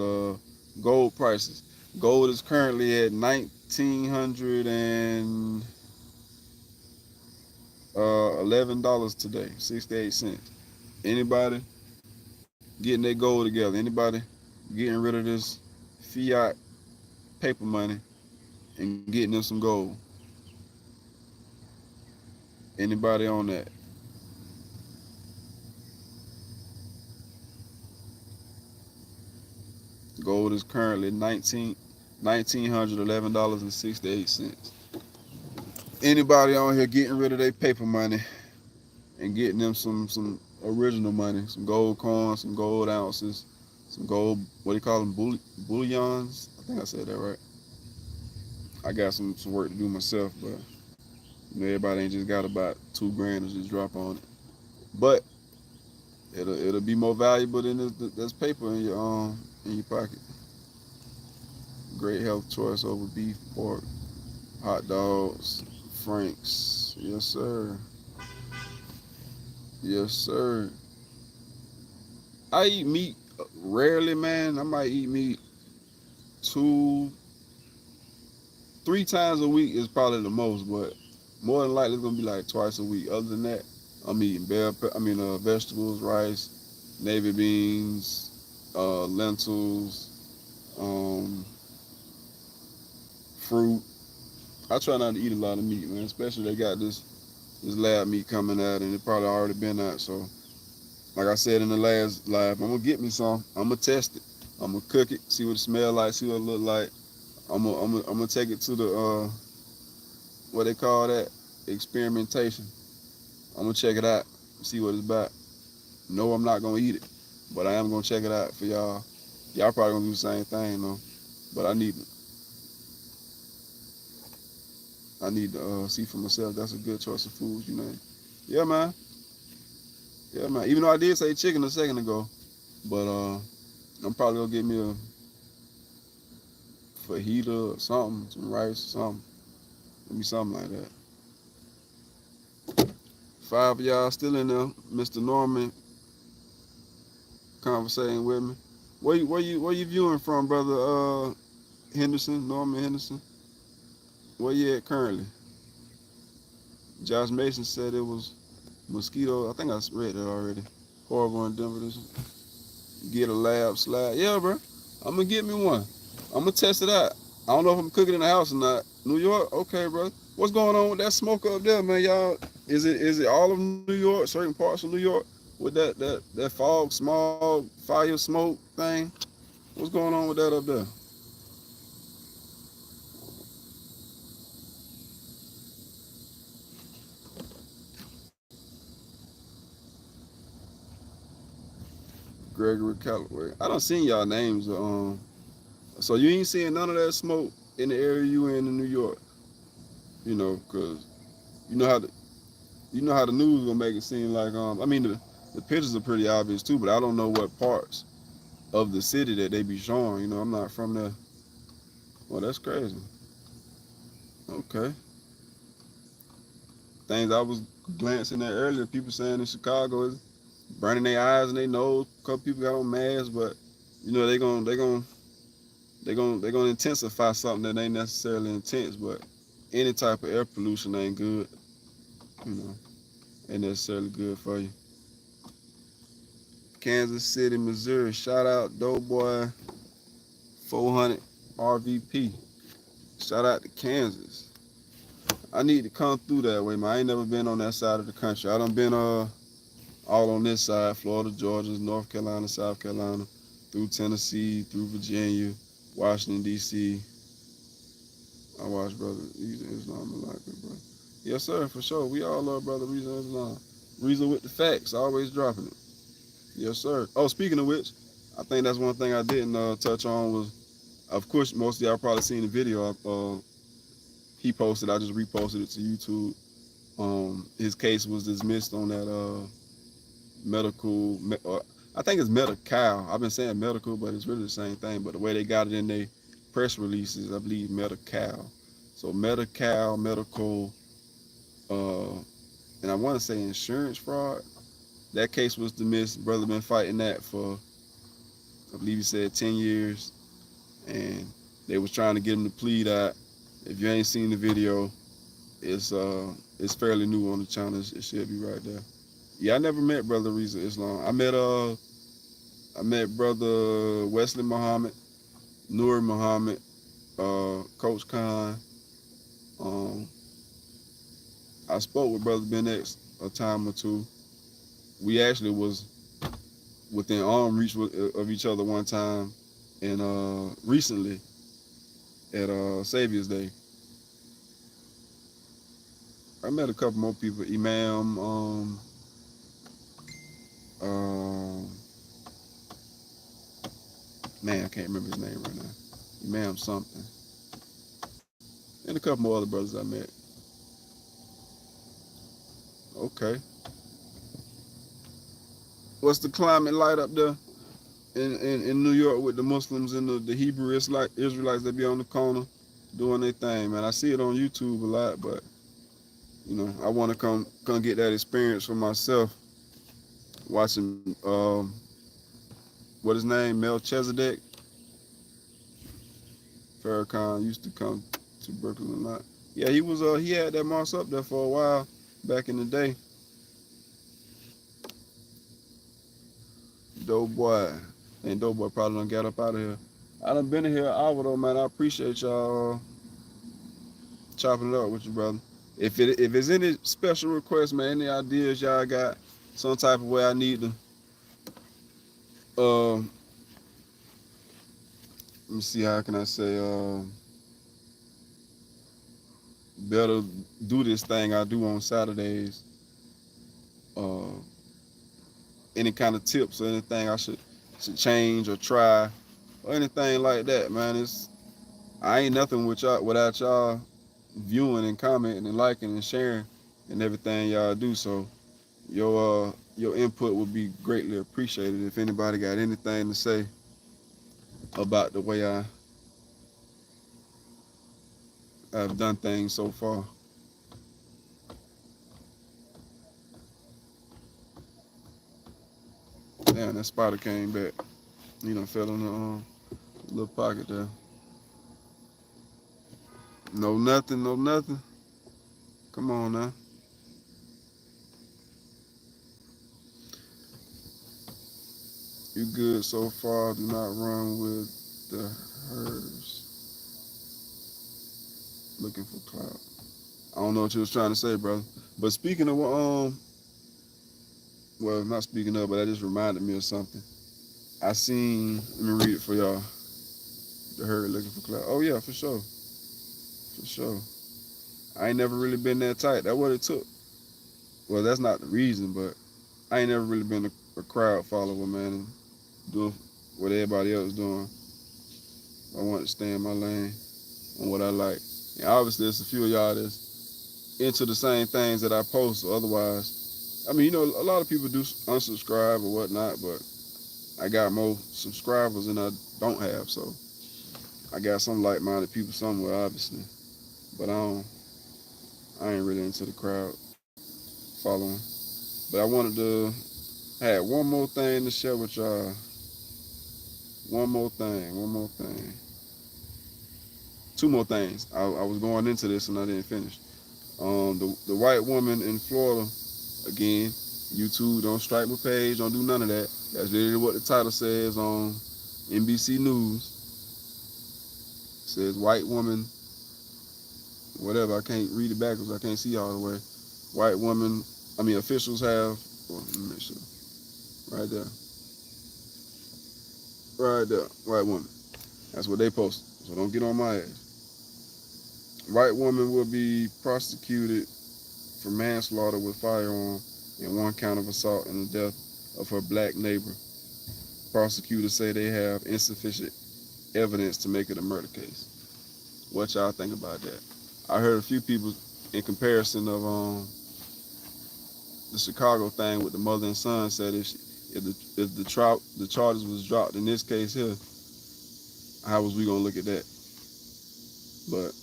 gold prices. Gold is currently at $1,911 today, 68 cents. Anybody getting their gold together? Anybody getting rid of this fiat paper money and getting them some gold? Anybody on that? Gold is currently $1,911.68. Anybody on here getting rid of their paper money and getting them some original money, some gold coins, some gold ounces, some gold, what do you call them, bullions? I think I said that right. I got some work to do myself, but everybody ain't just got about 2 grand to just drop on it. But it'll be more valuable than this paper in your pocket. Great health choice over beef, pork, hot dogs, franks. Yes, sir. Yes, sir. I eat meat rarely, man. I might eat meat 2, 3 times a week is probably the most, but more than likely it's gonna be like twice a week. Other than that, I'm eating vegetables, rice, navy beans, lentils, um, fruit. I try not to eat a lot of meat, man. Especially they got this lab meat coming out, and it probably already been out. So, like I said in the last live, I'm gonna get me some. I'm gonna test it. I'm gonna cook it, see what it smell like, see what it look like. I'm gonna take it to the what they call that, experimentation. I'm gonna check it out, see what it's about. No, I'm not gonna eat it, but I am gonna check it out for y'all. Y'all probably gonna do the same thing though. But I need to see for myself. That's a good choice of food, you know. Yeah, man. Yeah, man. Even though I did say chicken a second ago, but I'm probably gonna get me a fajita or something, some rice, something. Maybe something like that. 5 of y'all still in there. Mr. Norman conversating with me. Where you viewing from, brother Henderson, Norman Henderson? Where you at currently? Josh Mason said it was mosquito. I think I read that already. Horrible in Denver. Get a lab slide. Yeah, bro. I'm gonna get me one. I'm gonna test it out. I don't know if I'm cooking in the house or not. New York, okay, bro. What's going on with that smoke up there, man? Y'all, is it all of New York, certain parts of New York, with that fog, smog, fire, smoke thing? What's going on with that up there? Gregory Calloway. I don't seen y'all names. So you ain't seeing none of that smoke in the area you in New York. You know, cause you know how the news gonna make it seem like I mean the pictures are pretty obvious too, but I don't know what parts of the city that they be showing. You know, I'm not from there. Well, that's crazy. Okay. Things I was glancing at earlier, people saying in Chicago is burning their eyes and their nose. A couple people got on masks, but you know they gonna intensify something that ain't necessarily intense. But any type of air pollution ain't good. You know, ain't necessarily good for you. Kansas City, Missouri. Shout out Doughboy 400 RVP. Shout out to Kansas. I need to come through that way, man. I ain't never been on that side of the country. I done been all on this side, Florida, Georgia, North Carolina, South Carolina, through Tennessee, through Virginia, Washington, D.C. I watch Brother Reason Islam a lot, bro. Yes, sir, for sure. We all love Brother Reason Islam. Reason with the facts, always dropping it. Yes, sir. Oh, speaking of which, I think that's one thing I didn't touch on was, of course, most of y'all probably seen the video he posted. I just reposted it to YouTube. His case was dismissed on that medical. I think it's medical. I've been saying medical, but it's really the same thing. But the way they got it in their press releases, I believe medical. So medical, and I want to say insurance fraud. That case was dismissed. Brother been fighting that for, I believe he said 10 years, and they was trying to get him to plead out. If you ain't seen the video, it's fairly new on the channel. It should be right there. Yeah, I never met Brother Reza Islam. I met Brother Wesley Muhammad, Noor Muhammad, Coach Khan. Um, I spoke with Brother Ben X a time or two. We actually was within arm reach of each other one time, and recently at Savior's Day, I met a couple more people. Imam, um, man, I can't remember his name right now. Imam something, and a couple more other brothers I met. Okay, what's the climate like up there in New York with the Muslims and the Hebrew Israelites that be on the corner doing their thing, man? I see it on YouTube a lot, but you know, I want to come get that experience for myself. Watching what his name, Melchizedek Farrakhan used to come to Brooklyn a lot. Yeah, he had that mosque up there for a while back in the day. Doughboy. And Doughboy probably done got up out of here. I done been in here an hour though, man. I appreciate y'all chopping it up with you, brother. If it's any special requests, man, any ideas y'all got, some type of way I need to let me see, how can I say better do this thing I do on Saturdays. Uh, any kind of tips or anything I should change or try or anything like that, man. I ain't nothing without y'all viewing and commenting and liking and sharing and everything y'all do. So your input would be greatly appreciated. If anybody got anything to say about the way I've done things so far. Damn, that spider came back. You know, fell in the little pocket there. No nothing, no nothing. Come on now. You good so far. Do not run with the hers. Looking for clout. I don't know what you was trying to say, brother. But speaking of well, not speaking of, but that just reminded me of something. I seen. Let me read it for y'all. The herd looking for clout. Oh yeah, for sure, for sure. I ain't never really been that tight. That's what it took. Well, that's not the reason, but I ain't never really been a crowd follower, man. doing what everybody else doing. I want to stay in my lane on what I like. And obviously, there's a few of y'all that's into the same things that I post. So otherwise, I mean, a lot of people do unsubscribe or whatnot, but I got more subscribers than I don't have. So I got some like-minded people somewhere, obviously. But I ain't really into the crowd following. But I wanted to have one more thing to share with y'all. One more thing. One more thing. Two more things. I was going into this and I didn't finish. The white woman in Florida, again, YouTube, don't strike my page, don't do none of that. That's literally what the title says on NBC News. It says white woman, whatever. I can't read it backwards. I can't see all the way. White woman, officials have, well, let me make sure. Right there. Right there. White woman. That's what they posted. So don't get on my ass. White woman will be prosecuted for manslaughter with firearm and one count of assault in the death of her black neighbor. Prosecutors say they have insufficient evidence to make it a murder case. What y'all think about that? I heard a few people in comparison of the Chicago thing with the mother and son said if the charges was dropped in this case here, how was we gonna look at that? But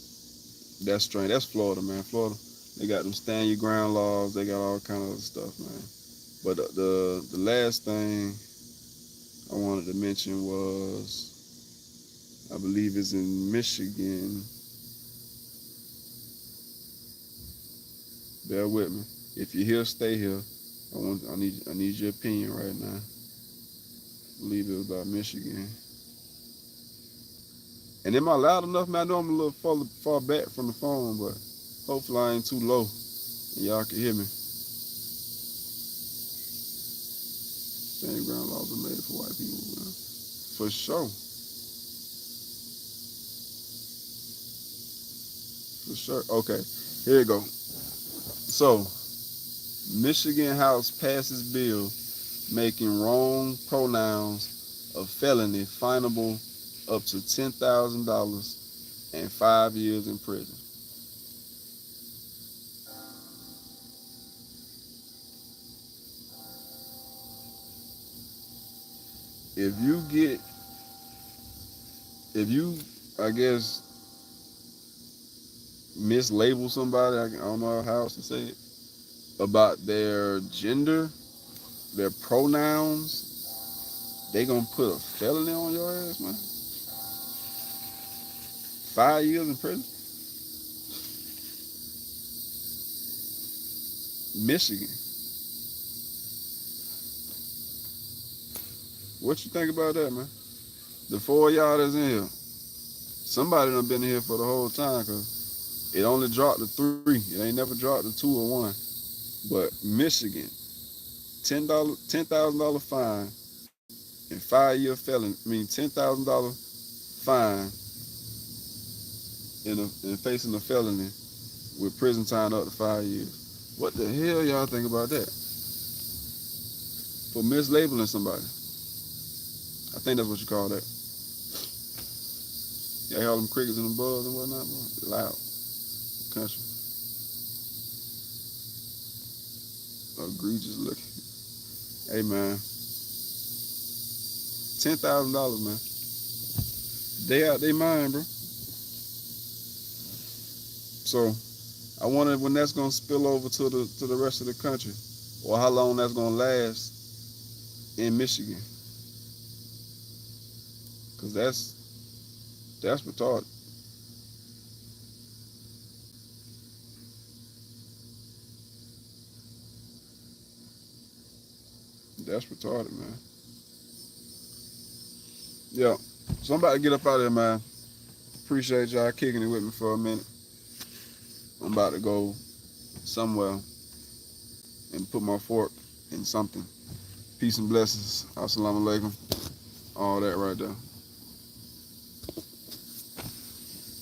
that's strange. That's Florida, man. Florida, they got them stand your ground laws. They got all kind of other stuff, man. But the last thing I wanted to mention was, I believe it's in Michigan. Bear with me. If you're here, stay here. I need your opinion right now. I believe it was about Michigan. And am I loud enough, man? I know I'm a little far back from the phone, but hopefully I ain't too low and y'all can hear me. Standing ground laws are made for white people, man. For sure. For sure. Okay, here you go. So, Michigan House passes bill making wrong pronouns a felony, finable up to $10,000 and 5 years in prison. If you get, if you, I guess, mislabel somebody, I don't know how else to say it, about their gender, their pronouns, they gonna put a felony on your ass, man. 5 years in prison. Michigan. What you think about that, man? The four of y'all that's in here, somebody done been in here for the whole time, cause it only dropped to 3. It ain't never dropped to 2 or 1. But Michigan, $10,000 fine and 5 year felony. I mean $10,000 fine in facing a felony with prison time up to 5 years. What the hell y'all think about that? For mislabeling somebody. I think that's what you call that. Y'all hear all them crickets and them bugs and whatnot, bro? They're loud. Country. Egregious looking. Hey man, $10,000, man. They out they mind, bro. So I wonder when that's gonna spill over to the rest of the country, or how long that's gonna last in Michigan, cause that's retarded. That's retarded, man. Yeah. So I'm about to get up out of here, man. Appreciate y'all kicking it with me for a minute. I'm about to go somewhere and put my fork in something. Peace and blessings. Assalamu alaikum. All that right there.